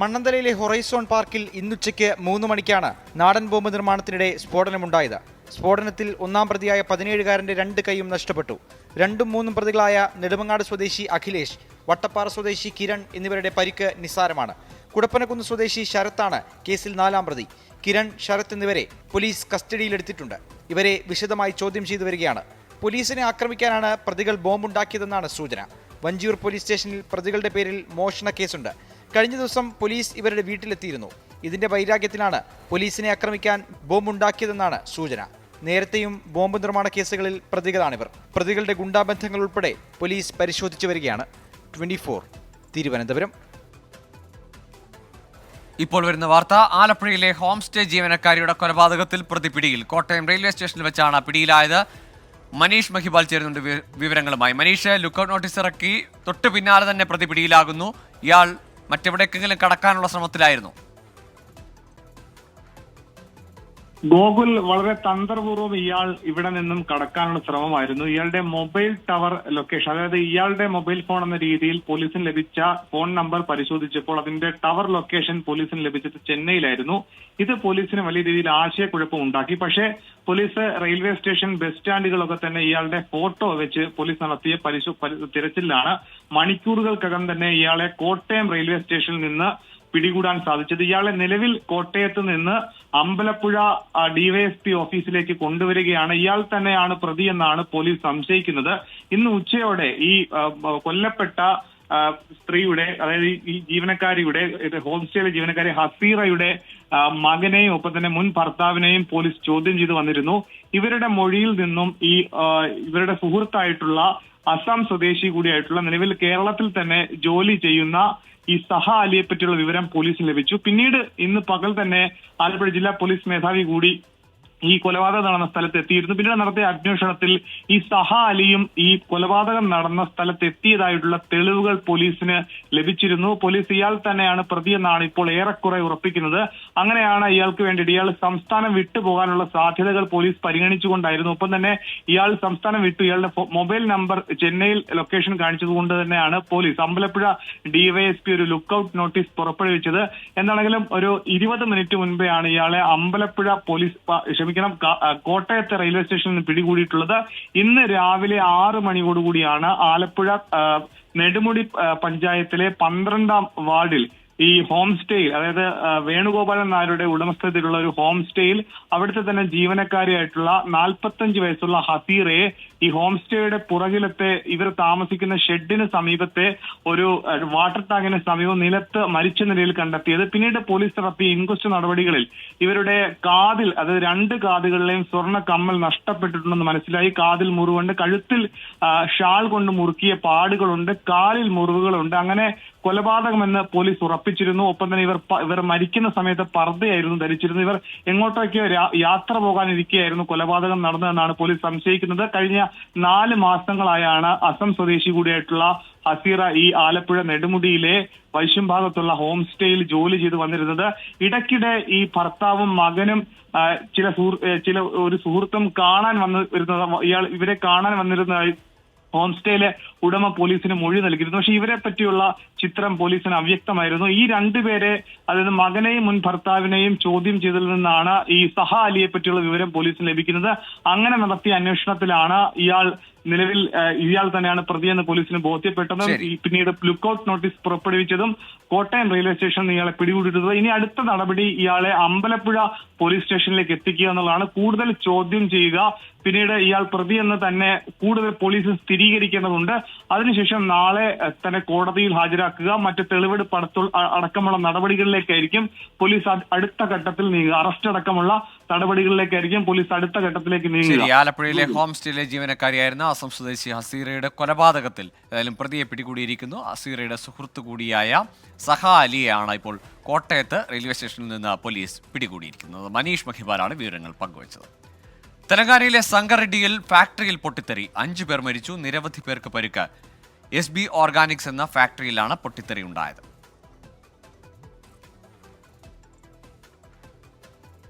മണ്ണന്തലയിലെ ഹൊറൈസോൺ പാർക്കിൽ ഇന്നുച്ചയ്ക്ക് 3 മണിക്കാണ് നാടൻ ബോംബ് നിർമ്മാണത്തിനിടെ സ്ഫോടനമുണ്ടായത്. സ്ഫോടനത്തിൽ 1-ാം പ്രതിയായ 17-കാരന്റെ 2 കൈയും നഷ്ടപ്പെട്ടു. 2ഉം 3ഉം പ്രതികളായ നെടുമങ്ങാട് സ്വദേശി അഖിലേഷ്, വട്ടപ്പാറ സ്വദേശി കിരൺ എന്നിവരുടെ പരിക്ക് നിസ്സാരമാണ്. കുടപ്പനക്കുന്ന് സ്വദേശി ശരത്താണ് കേസിൽ 4ാം പ്രതി. കിരൺ, ശരത് എന്നിവരെ പോലീസ് കസ്റ്റഡിയിലെടുത്തിട്ടുണ്ട്. ഇവരെ വിശദമായി ചോദ്യം ചെയ്തു വരികയാണ്. പോലീസിനെ ആക്രമിക്കാനാണ് പ്രതികൾ ബോംബുണ്ടാക്കിയതെന്നാണ് സൂചന. വഞ്ചിയൂർ പോലീസ് സ്റ്റേഷനിൽ പ്രതികളുടെ പേരിൽ മോഷണ കേസുണ്ട്. കഴിഞ്ഞ ദിവസം പോലീസ് ഇവരുടെ വീട്ടിലെത്തിയിരുന്നു. ഇതിന്റെ വൈരാഗ്യത്തിലാണ് പോലീസിനെ ആക്രമിക്കാൻ ബോംബുണ്ടാക്കിയതെന്നാണ് സൂചന. നേരത്തെയും ബോംബ് നിർമ്മാണ കേസുകളിൽ പ്രതികളാണിവർ. പ്രതികളുടെ ഗുണ്ടാബന്ധങ്ങൾ ഉൾപ്പെടെ പോലീസ് പരിശോധിച്ചു വരികയാണ്. 24 തിരുവനന്തപുരം. ഇപ്പോൾ വരുന്ന വാർത്ത. ആലപ്പുഴയിലെ ഹോം സ്റ്റേ ജീവനക്കാരിയുടെ കൊലപാതകത്തിൽ പ്രതി പിടിയിൽ. കോട്ടയം റെയിൽവേ സ്റ്റേഷനിൽ വെച്ചാണ് പിടിയിലായത്. മനീഷ് മഹിബാൽ ചേരുന്നുണ്ട് വിവരങ്ങളുമായി. മനീഷ്, ലുക്കൌട്ട് നോട്ടീസ് ഇറക്കി തൊട്ടു പിന്നാലെ തന്നെ പ്രതി പിടിയിലാകുന്നു. ഇയാൾ മറ്റെവിടേക്കെങ്കിലും കടക്കാനുള്ള ശ്രമത്തിലായിരുന്നു? ഗോകുൽ, വളരെ തന്ത്രപൂർവ്വം ഇയാൾ ഇവിടെ നിന്നും കടക്കാനുള്ള ശ്രമമായിരുന്നു. ഇയാളുടെ മൊബൈൽ ടവർ ലൊക്കേഷൻ, അതായത് ഇയാളുടെ മൊബൈൽ ഫോൺ എന്ന രീതിയിൽ പോലീസിന് ലഭിച്ച ഫോൺ നമ്പർ പരിശോധിച്ചപ്പോൾ അതിന്റെ ടവർ ലൊക്കേഷൻ പോലീസിന് ലഭിച്ചത് ചെന്നൈയിലായിരുന്നു. ഇത് പോലീസിന് വലിയ രീതിയിൽ ആശയക്കുഴപ്പം ഉണ്ടാക്കി. പക്ഷേ പോലീസ് റെയിൽവേ സ്റ്റേഷൻ, ബസ് സ്റ്റാൻഡുകളൊക്കെ തന്നെ ഇയാളുടെ ഫോട്ടോ വെച്ച് പോലീസ് നടത്തിയ തിരച്ചിലാണ് മണിക്കൂറുകൾക്കകം തന്നെ ഇയാളെ കോട്ടയം റെയിൽവേ സ്റ്റേഷനിൽ നിന്ന് പിടികൂടാൻ സാധിച്ചത്. ഇയാളെ നിലവിൽ കോട്ടയത്ത് നിന്ന് അമ്പലപ്പുഴ ഡിവൈഎസ്പി ഓഫീസിലേക്ക് കൊണ്ടുവരികയാണ്. ഇയാൾ തന്നെയാണ് പ്രതി എന്നാണ് പോലീസ് സംശയിക്കുന്നത്. ഇന്ന് ഉച്ചയോടെ ഈ കൊല്ലപ്പെട്ട സ്ത്രീയുടെ, അതായത് ഈ ജീവനക്കാരിയുടെ, ഹോം സ്റ്റേയിലെ ജീവനക്കാരി ഹസീറയുടെ മകനെയും ഒപ്പം തന്നെ മുൻ ഭർത്താവിനെയും പോലീസ് ചോദ്യം ചെയ്ത് വന്നിരുന്നു. ഇവരുടെ മൊഴിയിൽ നിന്നും ഇവരുടെ സുഹൃത്തായിട്ടുള്ള അസം സ്വദേശി കൂടിയായിട്ടുള്ള, നിലവിൽ കേരളത്തിൽ തന്നെ ജോലി ചെയ്യുന്ന ഈ സഹ അലിയെ പറ്റിയുള്ള വിവരം പോലീസിന് ലഭിച്ചു. പിന്നീട് ഇന്ന് പകൽ തന്നെ ആലപ്പുഴ ജില്ലാ പോലീസ് മേധാവി കൂടി ഈ കൊലപാതകം നടന്ന സ്ഥലത്ത് എത്തിയിരുന്നു. പിന്നീട് നടത്തിയ അന്വേഷണത്തിൽ ഈ സഹ അലിയും ഈ കൊലപാതകം നടന്ന സ്ഥലത്ത് എത്തിയതായിട്ടുള്ള തെളിവുകൾ പോലീസിന് ലഭിച്ചിരുന്നു. പോലീസ് ഇയാൾ തന്നെയാണ് പ്രതിയെന്നാണ് ഇപ്പോൾ ഏറെക്കുറെ ഉറപ്പിക്കുന്നത്. അങ്ങനെയാണ് ഇയാൾക്ക് വേണ്ടിയിട്ട് ഇയാൾ സംസ്ഥാനം വിട്ടുപോകാനുള്ള സാധ്യതകൾ പോലീസ് പരിഗണിച്ചുകൊണ്ടായിരുന്നു. ഒപ്പം തന്നെ ഇയാൾ സംസ്ഥാനം വിട്ടു, ഇയാളുടെ മൊബൈൽ നമ്പർ ചെന്നൈയിൽ ലൊക്കേഷൻ കാണിച്ചതുകൊണ്ട് തന്നെയാണ് പോലീസ് അമ്പലപ്പുഴ ഡിവൈഎസ്പി ഒരു ലുക്കൌട്ട് നോട്ടീസ് പുറപ്പെടുവിച്ചത്. എന്താണെങ്കിലും ഒരു 20 മിനിറ്റ് മുൻപെയാണ് ഇയാളെ അമ്പലപ്പുഴ പോലീസ് കോട്ടയത്തെ റെയിൽവേ സ്റ്റേഷനിൽ നിന്ന് പിടികൂടിയിട്ടുള്ളത്. ഇന്ന് രാവിലെ 6 മണിയോടുകൂടിയാണ് ആലപ്പുഴ നെടുമുടി പഞ്ചായത്തിലെ 12ാം വാർഡിൽ ഈ ഹോം സ്റ്റേയിൽ, അതായത് വേണുഗോപാലൻ നായരുടെ ഉടമസ്ഥതയിലുള്ള ഒരു ഹോം സ്റ്റേയിൽ അവിടുത്തെ തന്നെ ജീവനക്കാരിയായിട്ടുള്ള 45 വയസ്സുള്ള ഹസീറയെ ഈ ഹോം സ്റ്റേയുടെ പുറകിലത്തെ ഇവർ താമസിക്കുന്ന ഷെഡിന് സമീപത്തെ ഒരു വാട്ടർ ടാങ്കിന് സമീപം നിലത്ത് മരിച്ച നിലയിൽ കണ്ടെത്തിയത്. പിന്നീട് പോലീസ് നടത്തിയ ഇൻക്വസ്റ്റ് നടപടികളിൽ ഇവരുടെ കാതിൽ, അതായത് 2 കാതുകളിലെയും സ്വർണ്ണ കമ്മൽ നഷ്ടപ്പെട്ടിട്ടുണ്ടെന്ന് മനസ്സിലായി. കാതിൽ മുറിവുണ്ട്, കഴുത്തിൽ ഷാൾ കൊണ്ട് മുറുക്കിയ പാടുകളുണ്ട്, കാലിൽ മുറിവുകളുണ്ട്. അങ്ങനെ കൊലപാതകമെന്ന് പോലീസ് ഉറപ്പിച്ചിരുന്നു. ഒപ്പം തന്നെ ഇവർ മരിക്കുന്ന സമയത്ത് പർദ്ദയായിരുന്നു ധരിച്ചിരുന്നത്. ഇവർ എങ്ങോട്ടൊക്കെ യാത്ര പോകാനിരിക്കുകയായിരുന്നു കൊലപാതകം നടന്നതെന്നാണ് പോലീസ് സംശയിക്കുന്നത്. കഴിഞ്ഞ 4 മാസങ്ങളായാണ് അസം സ്വദേശി കൂടിയായിട്ടുള്ള ഹസീറ ഈ ആലപ്പുഴ നെടുമുടിയിലെ വൈശ്യംഭാഗത്തുള്ള ഹോം സ്റ്റേയിൽ ജോലി ചെയ്ത് വന്നിരുന്നത്. ഇടയ്ക്കിടെ ഈ ഭർത്താവും മകനും ഒരു സുഹൃത്തും കാണാൻ ഇവരെ കാണാൻ വന്നിരുന്നതായി ഹോം സ്റ്റേയിലെ ഉടമ പോലീസിന് മൊഴി നൽകിയിരുന്നു. പക്ഷെ ഇവരെ പറ്റിയുള്ള ചിത്രം പോലീസിന് അവ്യക്തമായിരുന്നു. ഈ 2 പേരെ, അതായത് മകനെയും മുൻ ഭർത്താവിനെയും ചോദ്യം ചെയ്തതിൽ നിന്നാണ് ഈ സഹ അലിയെ പറ്റിയുള്ള വിവരം പോലീസിന് ലഭിക്കുന്നത്. അങ്ങനെ നടത്തിയ അന്വേഷണത്തിലാണ് നിലവിൽ ഇയാൾ തന്നെയാണ് പ്രതിയെന്ന് പോലീസിന് ബോധ്യപ്പെട്ടതും പിന്നീട് ലുക്കൌട്ട് നോട്ടീസ് പുറപ്പെടുവിച്ചതും കോട്ടയം റെയിൽവേ സ്റ്റേഷനിൽ ഇയാളെ പിടികൂടിയിരുന്നത്. ഇനി അടുത്ത നടപടി ഇയാളെ അമ്പലപ്പുഴ പോലീസ് സ്റ്റേഷനിലേക്ക് എത്തിക്കുക എന്നുള്ളതാണ്. കൂടുതൽ ചോദ്യം ചെയ്യുക, പിന്നീട് ഇയാൾ പ്രതിയെന്ന് തന്നെ കൂടുതൽ പോലീസ് സ്ഥിരീകരിക്കേണ്ടതുണ്ട്. അതിനുശേഷം നാളെ തന്നെ കോടതിയിൽ ഹാജരാക്കുക, മറ്റ് തെളിവെടുപ്പ് അടക്കമുള്ള നടപടികളിലേക്കായിരിക്കും പോലീസ് അടുത്ത ഘട്ടത്തിൽ നീങ്ങുക. അറസ്റ്റ് അടക്കമുള്ള നടപടികളിലേക്കായിരിക്കും പോലീസ് അടുത്ത ഘട്ടത്തിലേക്ക് നീങ്ങുക. ആലപ്പുഴയിലെ ഹോം സ്റ്റേയിലെ ജീവനക്കാരിയായിരുന്ന അസം സ്വദേശി ഹസീറയുടെ കൊലപാതകത്തിൽ ഏതായാലും പ്രതിയെ പിടികൂടിയിരിക്കുന്നു. ഹസീറയുടെ സുഹൃത്തു കൂടിയായ സഹ അലിയെയാണ് ഇപ്പോൾ കോട്ടയത്ത് റെയിൽവേ സ്റ്റേഷനിൽ നിന്ന് പോലീസ് പിടികൂടിയിരിക്കുന്നത്. മനീഷ് മഹിബാലാണ് വിവരങ്ങൾ പങ്കുവച്ചത്. തെലങ്കാനയിലെ സംഗറെഡ്ഡിയിൽ ഫാക്ടറിയിൽ പൊട്ടിത്തെറി, 5 പേർ മരിച്ചു, നിരവധി പേർക്ക് പരിക്ക്. SB ഓർഗാനിക്സ് എന്ന ഫാക്ടറിയിലാണ് പൊട്ടിത്തെറി ഉണ്ടായത്.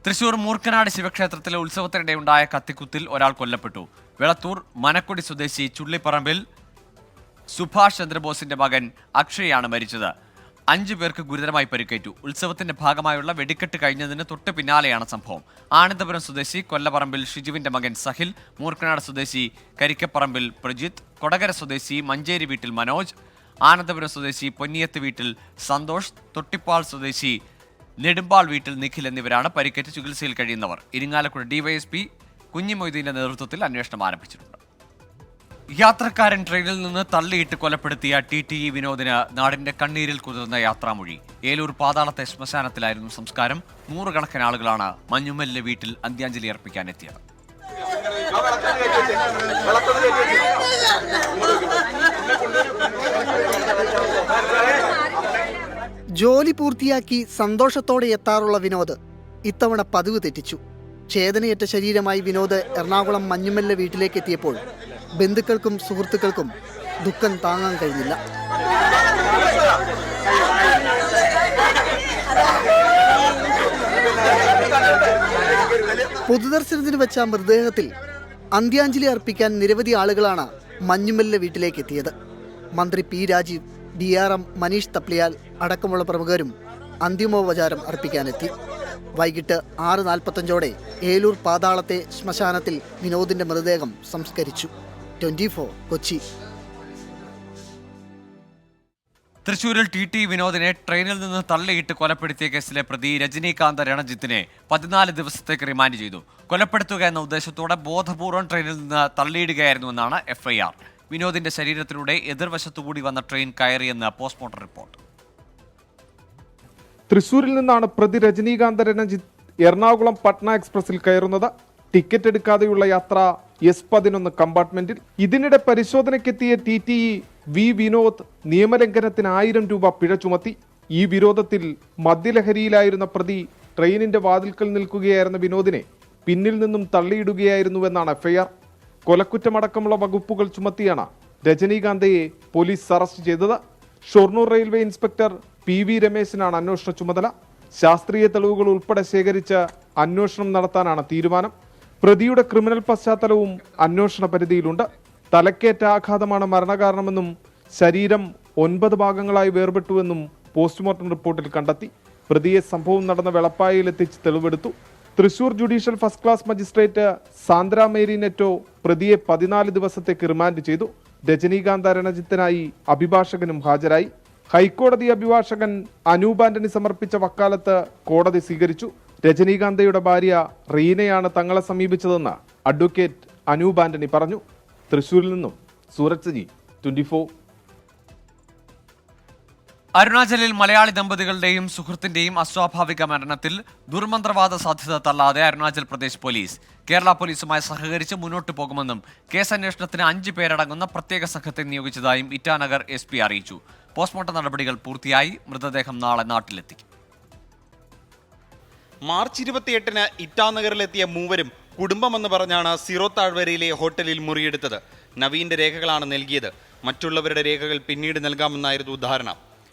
തൃശൂർ മൂർക്കനാട് ശിവക്ഷേത്രത്തിലെ ഉത്സവത്തിനിടെയുണ്ടായ കത്തിക്കുത്തിൽ ഒരാൾ കൊല്ലപ്പെട്ടു. വെളത്തൂർ മനക്കൊടി സ്വദേശി ചുള്ളിപ്പറമ്പിൽ സുഭാഷ് ചന്ദ്രബോസിന്റെ മകൻ അക്ഷയാണ് മരിച്ചത്. 5 പേർക്ക് ഗുരുതരമായി പരിക്കേറ്റു. ഉത്സവത്തിന്റെ ഭാഗമായുള്ള വെടിക്കെട്ട് കഴിഞ്ഞതിന് തൊട്ട് പിന്നാലെയാണ് സംഭവം. ആനന്ദപുരം സ്വദേശി കൊല്ലപ്പറമ്പിൽ ഷിജുവിന്റെ മകൻ സഹിൽ, മൂർക്കനാട് സ്വദേശി കരിക്കപ്പറമ്പിൽ പ്രജിത്ത്, കൊടകര സ്വദേശി മഞ്ചേരി വീട്ടിൽ മനോജ്, ആനന്ദപുരം സ്വദേശി പൊന്നിയത്ത് വീട്ടിൽ സന്തോഷ്, തൊട്ടിപ്പാൾ സ്വദേശി നെടുമ്പാൾ വീട്ടിൽ നിഖിൽ എന്നിവരാണ് പരിക്കേറ്റ് ചികിത്സയിൽ കഴിയുന്നവർ. ഇരിങ്ങാലക്കുട ഡിവൈഎസ്പി കുഞ്ഞിമൊയ്തീന്റെ നേതൃത്വത്തിൽ അന്വേഷണം ആരംഭിച്ചിട്ടുണ്ട്. യാത്രക്കാരൻ ട്രെയിനിൽ നിന്ന് തള്ളിയിട്ട് കൊലപ്പെടുത്തിയ TTE വിനോദിന് നാടിന്റെ കണ്ണീരിൽ കുതിർന്ന യാത്രാമൊഴി. ഏലൂർ പാതാളത്തെ ശ്മശാനത്തിലായിരുന്നു സംസ്കാരം. നൂറുകണക്കിന് ആളുകളാണ് മഞ്ഞുമലിലെ വീട്ടിൽ അന്ത്യാഞ്ജലി അർപ്പിക്കാൻ എത്തിയത്. ജോലി പൂർത്തിയാക്കി സന്തോഷത്തോടെ എത്താറുള്ള വിനോദ് ഇത്തവണ പതിവ് തെറ്റിച്ചു. ഛേദനയേറ്റ ശരീരമായി വിനോദ് എറണാകുളം മഞ്ഞുമലിലെ വീട്ടിലേക്ക് എത്തിയപ്പോൾ ബന്ധുക്കൾക്കും സുഹൃത്തുക്കൾക്കും ദുഃഖം താങ്ങാൻ കഴിഞ്ഞില്ല. പൊതുദർശനത്തിന് വെച്ച മൃതദേഹത്തിൽ അന്ത്യാഞ്ജലി അർപ്പിക്കാൻ നിരവധി ആളുകളാണ് മഞ്ഞുമലിലെ വീട്ടിലേക്ക് എത്തിയത്. മന്ത്രി P. രാജീവ്, DRM മനീഷ് തപ്ലിയാൽ അടക്കമുള്ള പ്രമുഖരും അന്തിമോപചാരം അർപ്പിക്കാനെത്തി. വൈകിട്ട് 6:45 ഏലൂർ പാതാളത്തെ ശ്മശാനത്തിൽ വിനോദിന്റെ മൃതദേഹം സംസ്കരിച്ചു. 24 കൊച്ചി. തൃശൂരിൽ TTE വിനോദിനെ ട്രെയിനിൽ നിന്ന് തള്ളിയിട്ട് കൊലപ്പെടുത്തിയ കേസിലെ പ്രതി രജനീകാന്ത് രണജിത്തിനെ 14 ദിവസത്തേക്ക് റിമാൻഡ് ചെയ്തു. കൊലപ്പെടുത്തുക എന്ന ഉദ്ദേശത്തോടെ ബോധപൂർവം ട്രെയിനിൽ നിന്ന് തള്ളിയിടുകയായിരുന്നുവെന്നാണ് FIR. വിനോദിന്റെ ശരീരത്തിലൂടെ എതിർവശത്തുകൂടി വന്ന ട്രെയിൻ കയറിയെന്ന് പോസ്റ്റ്മോർട്ടം റിപ്പോർട്ട്. തൃശൂരിൽ നിന്നാണ് പ്രതി രജനീകാന്ത് രണജിത്ത് എറണാകുളം പട്ന എക്സ്പ്രസിൽ കയറുന്നത്. ടിക്കറ്റ് എടുക്കാതെയുള്ള യാത്ര S11 കമ്പാർട്ട്മെന്റിൽ. ഇതിനിടെ പരിശോധനയ്ക്കെത്തിയ TTE V. വിനോദ് നിയമലംഘനത്തിന് 1000 രൂപ പിഴ ചുമത്തി. ഈ വിരോധത്തിൽ മദ്യലഹരിയിലായിരുന്ന പ്രതി ട്രെയിനിന്റെ വാതിൽക്കൽ നിൽക്കുകയായിരുന്ന വിനോദിനെ പിന്നിൽ നിന്നും തള്ളിയിടുകയായിരുന്നുവെന്നാണ് FIR. കൊലക്കുറ്റമടക്കമുള്ള വകുപ്പുകൾ ചുമത്തിയാണ് രജനീകാന്തയെ പോലീസ് അറസ്റ്റ് ചെയ്തത്. ഷൊർണൂർ റെയിൽവേ ഇൻസ്പെക്ടർ PV രമേശനാണ് അന്വേഷണ ചുമതല. ശാസ്ത്രീയ തെളിവുകൾ ഉൾപ്പെടെ ശേഖരിച്ച് അന്വേഷണം നടത്താനാണ് തീരുമാനം. പ്രതിയുടെ ക്രിമിനൽ പശ്ചാത്തലവും അന്വേഷണ പരിധിയിലുണ്ട്. തലക്കേറ്റ ആഘാതമാണ് മരണകാരണമെന്നും ശരീരം 9 ഭാഗങ്ങളായി വേർപെട്ടുവെന്നും പോസ്റ്റ്മോർട്ടം റിപ്പോർട്ടിൽ കണ്ടെത്തി. പ്രതിയെ സംഭവം നടന്ന വെളപ്പായയിലെത്തിച്ച് തെളിവെടുത്തു. Thrissur judicial first class magistrate Sandra Mary Netto പ്രതിയെ 14 ദിവസത്തേക്ക് റിമാൻഡ് ചെയ്തു. രജനീകാന്ത് രണജിത്തിനായി അഭിഭാഷകനും ഹാജരായി. ഹൈക്കോടതി അഭിഭാഷകൻ അനൂപ് ആന്റണി സമർപ്പിച്ച വക്കാലത്ത് കോടതി സ്വീകരിച്ചു. രജനീകാന്തയുടെ ഭാര്യ റീനയാണ് തങ്ങളെ സമീപിച്ചതെന്ന് അഡ്വക്കേറ്റ് അനൂപ് ആന്റണി പറഞ്ഞു. തൃശൂരിൽ നിന്നും സൂരജ് സജി, 24. അരുണാചലിൽ മലയാളി ദമ്പതികളുടെയും സുഹൃത്തിന്റെയും അസ്വാഭാവിക മരണത്തിൽ ദുർമന്ത്രവാദ സാധ്യത തള്ളാതെ അരുണാചൽ പ്രദേശ് പോലീസ് കേരള പോലീസുമായി സഹകരിച്ച് മുന്നോട്ടു പോകുമെന്നും കേസന്വേഷണത്തിന് 5 പേരടങ്ങുന്ന പ്രത്യേക സംഘത്തെ നിയോഗിച്ചതായും ഇറ്റാനഗർ SP അറിയിച്ചു. പോസ്റ്റ്മോർട്ടം നടപടികൾ പൂർത്തിയായി. മൃതദേഹം നാളെ നാട്ടിലെത്തിക്കും. മാർച്ച് 28-ന് ഇറ്റാനഗറിലെത്തിയ മൂവരും കുടുംബമെന്ന് പറഞ്ഞാണ് സീറോ താഴ്വരയിലെ ഹോട്ടലിൽ മുറിയെടുത്തത്. നവീന്റെ രേഖകളാണ് നൽകിയത്. മറ്റുള്ളവരുടെ രേഖകൾ പിന്നീട് നൽകാമെന്നായിരുന്നു ധാരണ.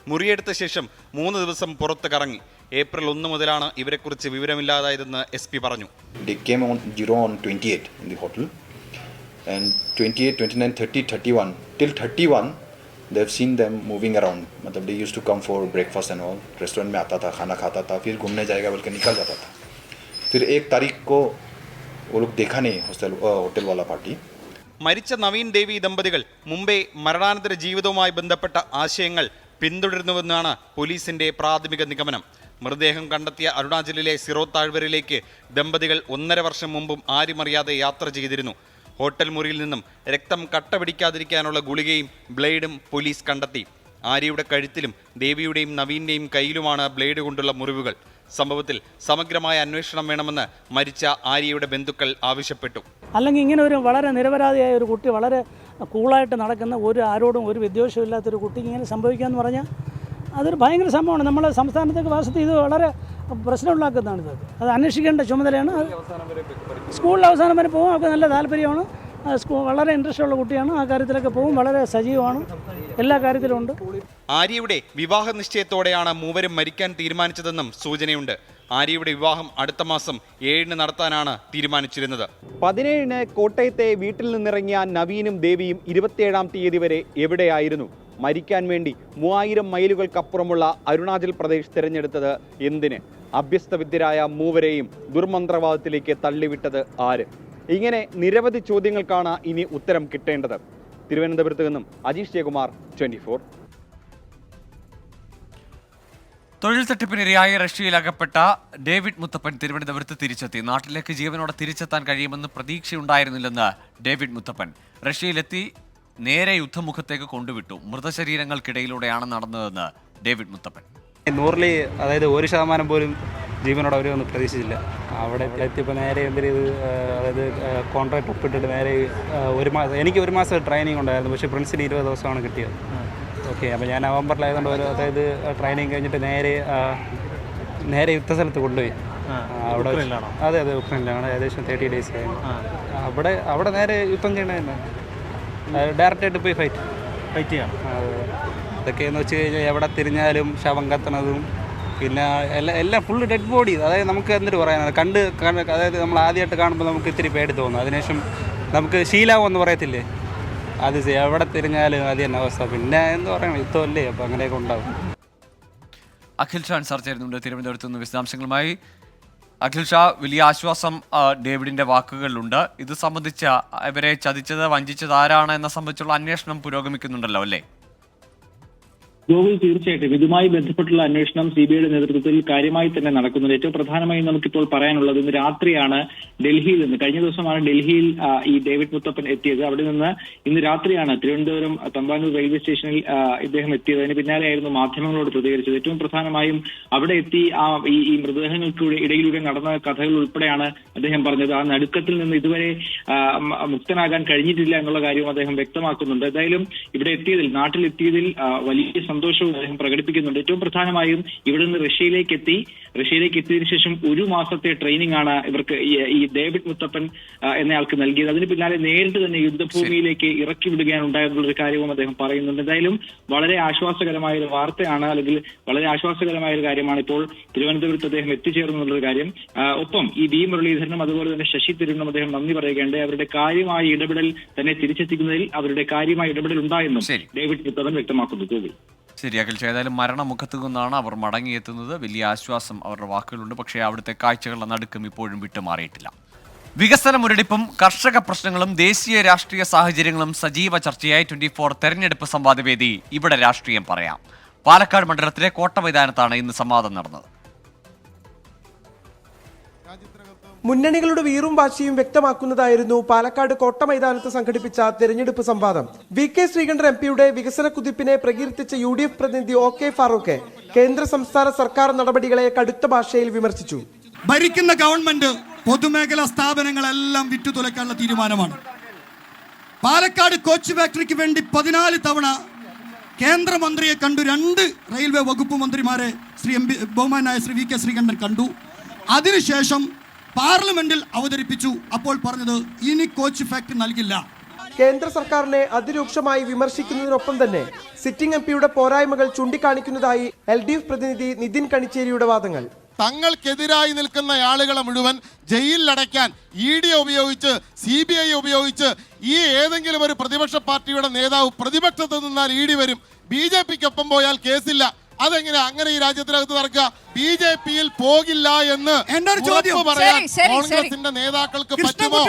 മുറിയെടുത്ത ശേഷം 3 ദിവസം പുറത്ത് കറങ്ങി. ഏപ്രിൽ 1 മുതലാണ് ഇവരെക്കുറിച്ച് വിവരമില്ലാതായതെന്ന് SP പറഞ്ഞു. They came on 28 in the hotel, and 28, 29, 30, 31 till 31 they've seen them moving around. मतलब they used to come for breakfast and all. Restaurant में आता था, खाना खाता था, फिर घूमने जाएगा बोल के निकल जाता था. फिर 1 तारीख को वो लोग देखा नहीं होटल वाला पार्टी. മരിച്ച നവീൻ ദേവി ദമ്പതികൾ മുംബൈ മരണാനന്തര ജീവിതവുമായി ബന്ധപ്പെട്ട ആശയങ്ങൾ പിന്തുടരുന്നുവെന്നാണ് പോലീസിന്റെ പ്രാഥമിക നിഗമനം. മൃതദേഹം കണ്ടെത്തിയ അരുണാചലിലെ സിറോ താഴ്വരയിലേക്ക് ദമ്പതികൾ 1.5 വർഷം മുമ്പും ആരുമറിയാതെ യാത്ര ചെയ്തിരുന്നു. ഹോട്ടൽ മുറിയിൽ നിന്നും രക്തം കട്ട പിടിക്കാതിരിക്കാനുള്ള ഗുളികയും ബ്ലേഡും പോലീസ് കണ്ടെത്തി. ആര്യയുടെ കഴുത്തിലും ദേവിയുടെയും നവീന്റെയും കയ്യിലുമാണ് ബ്ലേഡ് കൊണ്ടുള്ള മുറിവുകൾ. സംഭവത്തിൽ സമഗ്രമായ അന്വേഷണം വേണമെന്ന് മരിച്ച ആര്യയുടെ ബന്ധുക്കൾ ആവശ്യപ്പെട്ടു. അല്ലെങ്കിൽ ഇങ്ങനെ ഒരു വളരെ നിരപരാധിയായ ഒരു കുട്ടി, വളരെ കൂളായിട്ട് നടക്കുന്ന, ആരോടും ഒരു വിദ്വേഷവും ഇല്ലാത്തൊരു കുട്ടിക്ക് ഇങ്ങനെ സംഭവിക്കുക എന്ന് പറഞ്ഞാൽ അതൊരു ഭയങ്കര സംഭവമാണ്. നമ്മളെ സംസ്ഥാനത്തേക്ക് വാസത്തിൽ ഇത് വളരെ പ്രശ്നമുണ്ടാക്കുന്നതാണിത്. അത് അന്വേഷിക്കേണ്ട ചുമതലയാണ്. സ്കൂളിൽ അവസാനം വരെ പോകും. അവർക്ക് നല്ല താല്പര്യമാണ്. വളരെ ഇൻട്രസ്റ്റ് ഉള്ള കുട്ടിയാണ്. ആ കാര്യത്തിലൊക്കെ പോകും. വളരെ സജീവമാണ്. എല്ലാ കാര്യത്തിലും ഉണ്ട്. ആര്യയുടെ വിവാഹ നിശ്ചയത്തോടെയാണ് മൂവരും മരിക്കാൻ തീരുമാനിച്ചതെന്നും സൂചനയുണ്ട്. ആര്യയുടെ വിവാഹം അടുത്ത മാസം 7-ന് നടത്താനാണ് തീരുമാനിച്ചിരുന്നത്. 17-ന് കോട്ടയത്തെ വീട്ടിൽ നിന്നിറങ്ങിയ നവീനും ദേവിയും 27-ാം തീയതി വരെ എവിടെയായിരുന്നു? മരിക്കാൻ വേണ്ടി 3000 മൈലുകൾക്കപ്പുറമുള്ള അരുണാചൽ പ്രദേശ് തിരഞ്ഞെടുത്തത് എന്തിന്? അഭ്യസ്തവിദ്യരായ മൂവരെയും ദുർമന്ത്രവാദത്തിലേക്ക് തള്ളിവിട്ടത് ആര്? ഇങ്ങനെ നിരവധി ചോദ്യങ്ങൾക്കാണ് ഇനി ഉത്തരം കിട്ടേണ്ടത്. തിരുവനന്തപുരത്ത് നിന്നും അജീഷ് ജയകുമാർ, 24. തൊഴിൽ തട്ടിപ്പിനിരയായി റഷ്യയിൽ അകപ്പെട്ട ഡേവിഡ് മുത്തപ്പൻ തിരുവനന്തപുരത്ത് തിരിച്ചെത്തി. നാട്ടിലേക്ക് ജീവനോടെ തിരിച്ചെത്താൻ കഴിയുമെന്ന് പ്രതീക്ഷയുണ്ടായിരുന്നില്ലെന്ന് ഡേവിഡ് മുത്തപ്പൻ. റഷ്യയിലെത്തി നേരെ യുദ്ധമുഖത്തേക്ക് കൊണ്ടുവിട്ടു. മൃതശരീരങ്ങൾക്കിടയിലൂടെയാണ് നടന്നതെന്ന് ഡേവിഡ് മുത്തപ്പൻ. 100 അതായത് 1% പോലും ജീവനോടെ അവരൊന്നും പ്രതീക്ഷിച്ചില്ല. അവിടെ എത്തിയപ്പോൾ നേരെ എന്തൊരു അതായത് കോൺട്രാക്ട് ഒപ്പിട്ടിട്ട് നേരെ എനിക്ക് 1 മാസം ട്രെയിനിങ് ഉണ്ടായിരുന്നു. പക്ഷേ പ്രിൻസിന് 20 ദിവസമാണ് കിട്ടിയത്. ഓക്കെ, അപ്പോൾ ഞാൻ നവംബറിലായതുകൊണ്ട് അതായത് ട്രെയിനിങ് കഴിഞ്ഞിട്ട് നേരെ യുദ്ധസ്ഥലത്ത് കൊണ്ടുപോയി. അവിടെ അതെ ഉക്രൈനിലാണ്. ഏകദേശം 30 days കഴിഞ്ഞു. അവിടെ നേരെ യുദ്ധം ചെയ്യണമായിരുന്നു. ഡയറക്റ്റായിട്ട് പോയി ഫൈറ്റ് ചെയ്യണം. ഇതൊക്കെയെന്ന് വെച്ച് കഴിഞ്ഞാൽ എവിടെ തിരിഞ്ഞാലും ശവം കത്തണതും പിന്നെ എല്ലാം ഫുള്ള് ഡെഡ് ബോഡി. അതായത് നമുക്ക് എന്തൊരു പറയാനാണ്, അതായത് നമ്മൾ ആദ്യമായിട്ട് കാണുമ്പോൾ നമുക്ക് ഇത്തിരി പേടി തോന്നും. അതിനുശേഷം നമുക്ക് ശീലാവെന്ന് പറയത്തില്ലേ, അത് എവിടെ തിരിഞ്ഞാലും അത് തന്നെ അവസ്ഥ. പിന്നെ എന്താ പറയണം, യുദ്ധമല്ലേ, അപ്പോൾ അങ്ങനെയൊക്കെ ഉണ്ടാവും. അഖിൽ ഷാൻ സാർ ചേരുന്നുണ്ട് തിരുവനന്തപുരത്ത് നിന്ന് വിശദാംശങ്ങളുമായി. അഖിൽ ഷാ, വലിയ ആശ്വാസം ഡേവിഡിന്റെ വാക്കുകളിലുണ്ട്. ഇത് സംബന്ധിച്ച ഇവരെ ചതിച്ചത് വഞ്ചിച്ചത് ആരാണ് എന്ന സംബന്ധിച്ചുള്ള അന്വേഷണം പുരോഗമിക്കുന്നുണ്ടല്ലോ അല്ലേ? ഗോകുൽ, തീർച്ചയായിട്ടും ഇതുമായി ബന്ധപ്പെട്ടുള്ള അന്വേഷണം CBIയുടെ നേതൃത്വത്തിൽ കാര്യമായി തന്നെ നടക്കുന്നുണ്ട്. ഏറ്റവും പ്രധാനമായും നമുക്കിപ്പോൾ പറയാനുള്ളത്, ഇന്ന് രാത്രിയാണ് ഡൽഹിയിൽ നിന്ന്, കഴിഞ്ഞ ദിവസമാണ് ഡൽഹിയിൽ ഈ ഡേവിഡ് മുത്തപ്പൻ എത്തിയത്. അവിടെ നിന്ന് ഇന്ന് രാത്രിയാണ് തിരുവനന്തപുരം തമ്പാനൂർ റെയിൽവേ സ്റ്റേഷനിൽ ഇദ്ദേഹം എത്തിയത്. അതിന് പിന്നാലെയായിരുന്നു മാധ്യമങ്ങളോട് പ്രതികരിച്ചത്. ഏറ്റവും പ്രധാനമായും അവിടെ എത്തി ഈ മൃതദേഹങ്ങൾക്ക് ഇടയിലൂടെ നടന്ന കഥകൾ ഉൾപ്പെടെയാണ് അദ്ദേഹം പറഞ്ഞത്. ആ നടുക്കത്തിൽ നിന്ന് ഇതുവരെ മുക്തനാകാൻ കഴിഞ്ഞിട്ടില്ല എന്നുള്ള കാര്യവും അദ്ദേഹം വ്യക്തമാക്കുന്നുണ്ട്. എന്തായാലും ഇവിടെ എത്തിയതിൽ, നാട്ടിലെത്തിയതിൽ വലിയ സന്തോഷവും അദ്ദേഹം പ്രകടിപ്പിക്കുന്നുണ്ട്. ഏറ്റവും പ്രധാനമായും ഇവിടെ നിന്ന് റഷ്യയിലേക്ക് എത്തിയതിനു ശേഷം 1 മാസത്തെ ട്രെയിനിങ് ആണ് ഇവർക്ക് ഈ ഡേവിഡ് മുത്തപ്പൻ എന്നയാൾക്ക് നൽകിയത്. അതിന് പിന്നാലെ നേരിട്ട് തന്നെ യുദ്ധഭൂമിയിലേക്ക് ഇറക്കി വിടുകയാണ് ഉണ്ടായതെന്നുള്ളൊരു കാര്യവും അദ്ദേഹം പറയുന്നുണ്ട്. എന്തായാലും വളരെ ആശ്വാസകരമായ ഒരു വാർത്തയാണ്, അല്ലെങ്കിൽ വളരെ ആശ്വാസകരമായ ഒരു കാര്യമാണ് ഇപ്പോൾ തിരുവനന്തപുരത്ത് അദ്ദേഹം എത്തിച്ചേർന്നുള്ളൊരു കാര്യം. ഒപ്പം ഈ വി മുരളീധരനും അതുപോലെ തന്നെ ശശി തരൂരിനും അദ്ദേഹം നന്ദി പറയുകയുണ്ട്. അവരുടെ കാര്യമായ ഇടപെടൽ തന്നെ തിരിച്ചെത്തിക്കുന്നതിൽ അവരുടെ കാര്യമായ ഇടപെടൽ ഉണ്ടായെന്നും ഡേവിഡ് മുത്തപ്പൻ വ്യക്തമാക്കുന്നു. ഗോകുൽ, ശരി അഖിൽ, ഏതായാലും മരണമുഖത്തു നിന്നാണ് അവർ മടങ്ങിയെത്തുന്നത്. വലിയ ആശ്വാസം അവരുടെ വാക്കുകളുണ്ട്. പക്ഷേ അവിടുത്തെ കാഴ്ചകളുടെ നടുക്കം ഇപ്പോഴും വിട്ടുമാറിയിട്ടില്ല. വികസന മുരടിപ്പും കർഷക പ്രശ്നങ്ങളും ദേശീയ രാഷ്ട്രീയ സാഹചര്യങ്ങളും സജീവ ചർച്ചയായി 24 തെരഞ്ഞെടുപ്പ് സംവാദവേദി ഇവിടെ രാഷ്ട്രീയം പറയാം. പാലക്കാട് മണ്ഡലത്തിലെ കോട്ട മൈതാനത്താണ് ഇന്ന് സംവാദം നടന്നത്. മുന്നണികളുടെ വീറും വാശിയും വ്യക്തമാക്കുന്നതായിരുന്നു പാലക്കാട് കോട്ട മൈതാനത്ത് സംഘടിപ്പിച്ച തെരഞ്ഞെടുപ്പ് സംവാദം. VK ശ്രീകണ്ഠൻ MPയുടെ വികസന കുതിപ്പിനെ പ്രകീർത്തിച്ച UDF പ്രതിനിധി OK ഫാറൂഖ് കേന്ദ്ര സംസ്ഥാന സർക്കാർ നടപടികളെ കടുത്ത ഭാഷയിൽ വിമർശിച്ചു. ഭരിക്കുന്ന ഗവൺമെന്റ് പൊതുമേഖലാ സ്ഥാപനങ്ങളെല്ലാം വിറ്റുതുലയ്ക്കാനുള്ള തീരുമാനമാണ്. പാലക്കാട് കോച്ച് ഫാക്ടറിക്ക് വേണ്ടി 14 തവണ കേന്ദ്രമന്ത്രിയെ കണ്ടു. 2 റെയിൽവേ വകുപ്പ് മന്ത്രിമാരെ ബഹുമാനായ ശ്രീ VK ശ്രീകണ്ഠൻ കണ്ടു. അതിനുശേഷം പാർലമെന്റിൽ അവതരിപ്പിച്ചു. അപ്പോൾ പറഞ്ഞത് ഇനി കോച്ച് ഫാക്ടറി നൽകില്ല. കേന്ദ്ര സർക്കാരിനെ അതിരൂക്ഷമായി വിമർശിക്കുന്നതിനൊപ്പം തന്നെ സിറ്റിംഗ് MPയുടെ പോരായ്മകൾ ചൂണ്ടിക്കാണിക്കുന്നതായി LDF പ്രതിനിധി നിതിൻ കണിച്ചേരിയുടെ വാദങ്ങൾ. തങ്ങൾക്കെതിരായി നിൽക്കുന്ന ആളുകളെ മുഴുവൻ ജയിലിലടയ്ക്കാൻ ED ഉപയോഗിച്ച് CBI ഉപയോഗിച്ച് ഈ ഏതെങ്കിലും ഒരു പ്രതിപക്ഷ പാർട്ടിയുടെ നേതാവ് പ്രതിപക്ഷത്ത് നിന്നാൽ ED വരും. BJPക്കൊപ്പം പോയാൽ കേസില്ല. അതെങ്ങനെ അങ്ങനെ ഈ രാജ്യത്തിനകത്ത് നടക്കുക? BJPയിൽ പോകില്ല എന്ന് പറയാൻ കോൺഗ്രസിന്റെ നേതാക്കൾക്ക് പറ്റുമോ?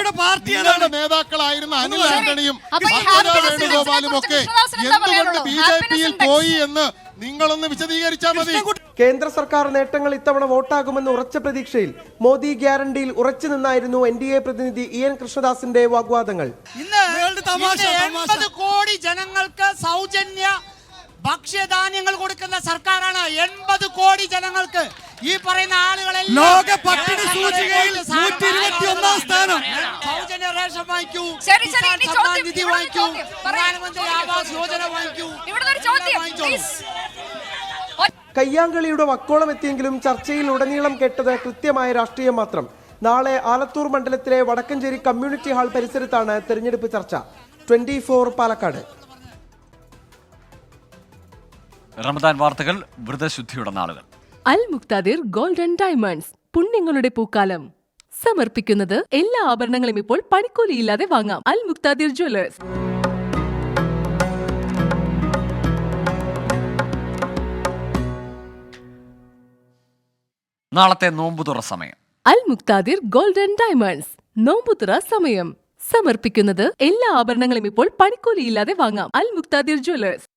നിങ്ങളുടെ നേതാക്കളായിരുന്ന അനിൽ ആന്റണിയും വേണുഗോപാലും ഒക്കെ എന്തുകൊണ്ട് BJPയിൽ പോയി എന്ന് നിങ്ങളൊന്ന് വിശദീകരിച്ചാൽ മതി. കേന്ദ്ര സർക്കാർ നേട്ടങ്ങൾ ഇത്തവണ വോട്ടാകുമെന്ന് ഉറച്ച പ്രതീക്ഷയിൽ മോദി ഗ്യാരണ്ടിയിൽ ഉറച്ചു നിന്നായിരുന്നു NDA പ്രതിനിധി EN കൃഷ്ണദാസിന്റെ വാഗ്വാദങ്ങൾ. 80 കോടി ജനങ്ങൾക്ക് സൗജന്യ ഭക്ഷ്യധാന്യങ്ങൾ കൊടുക്കുന്ന സർക്കാരാണ്. 80 കോടി ജനങ്ങൾക്ക്. ഈ പറയുന്ന ആളുകളെല്ലാം ലോക പട്ടിണി സൂചികയിൽ 121 സ്ഥാനം. സൗജന്യ റേഷൻ വാങ്ങിക്കൂ, നിധി വാങ്ങിക്കൂ, പ്രധാനമന്ത്രി ആവാസ് യോജന വാങ്ങിക്കൂ. കയ്യാങ്കളിയുടെ വക്കോളം എത്തിയെങ്കിലും ചർച്ചയിൽ ഉടനീളം കേട്ടത് കൃത്യമായ രാഷ്ട്രീയം മാത്രം. നാളെ ആലത്തൂർ മണ്ഡലത്തിലെ വടക്കഞ്ചേരി കമ്മ്യൂണിറ്റി ഹാൾ പരിസരത്താണ് തെരഞ്ഞെടുപ്പ് ചർച്ച. 24 പാലക്കാട്. റമദാൻ വാർത്തകൾ. വ്രതശുദ്ധിയുടെ നാളുകൾ. അൽ മുക്താദിർ ഗോൾഡൻ ഡയമണ്ട്സ് പുണ്യങ്ങളുടെ പൂക്കാലം സമർപ്പിക്കുന്നത് എല്ലാ ആഭരണങ്ങളും ഇപ്പോൾ പണിക്കൂലിയില്ലാതെ വാങ്ങാം. അൽ മുക്താദിർ ജ്വല്ലേഴ്സ്. നാളത്തെ നോമ്പുതുറ സമയം. അൽ മുക്താദിർ ഗോൾഡൻ ഡയമണ്ട്സ് നോമ്പുതുറ സമയം സമർപ്പിക്കുന്നത് എല്ലാ ആഭരണങ്ങളും ഇപ്പോൾ പണിക്കൂലിയില്ലാതെ വാങ്ങാം. Al Muqtadir Jewellers.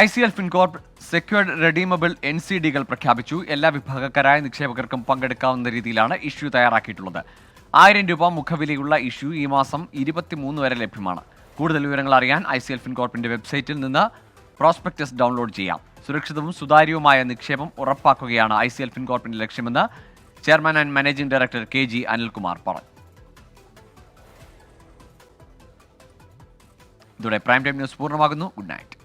ICL FinCorp secured redeemable NCDകൾ പ്രഖ്യാപിച്ചു. എല്ലാ വിഭാഗക്കാരായ നിക്ഷേപകർക്കും പങ്കെടുക്കാവുന്ന രീതിയിലാണ് ഇഷ്യൂ തയ്യാറാക്കിയിട്ടുള്ളത്. 1000 രൂപ മുഖവിലയുള്ള ഇഷ്യൂ ഈ മാസം 23 വരെ ലഭ്യമാണ്. കൂടുതൽ വിവരങ്ങൾ അറിയാൻ ICL FinCorpന്റെ വെബ്സൈറ്റിൽ നിന്ന് പ്രോസ്പെക്ടസ് ഡൗൺലോഡ് ചെയ്യാം. സുരക്ഷിതവും സുതാര്യവുമായ നിക്ഷേപം ഉറപ്പാക്കുകയാണ് ICL FinCorpന്റെ ലക്ഷ്യമെന്ന് chairman and managing director KG Anilkumar പറഞ്ഞു. ഇതോടെ പ്രൈം ടൈം ന്യൂസ് പൂർണ്ണമാകുന്നു. Good night.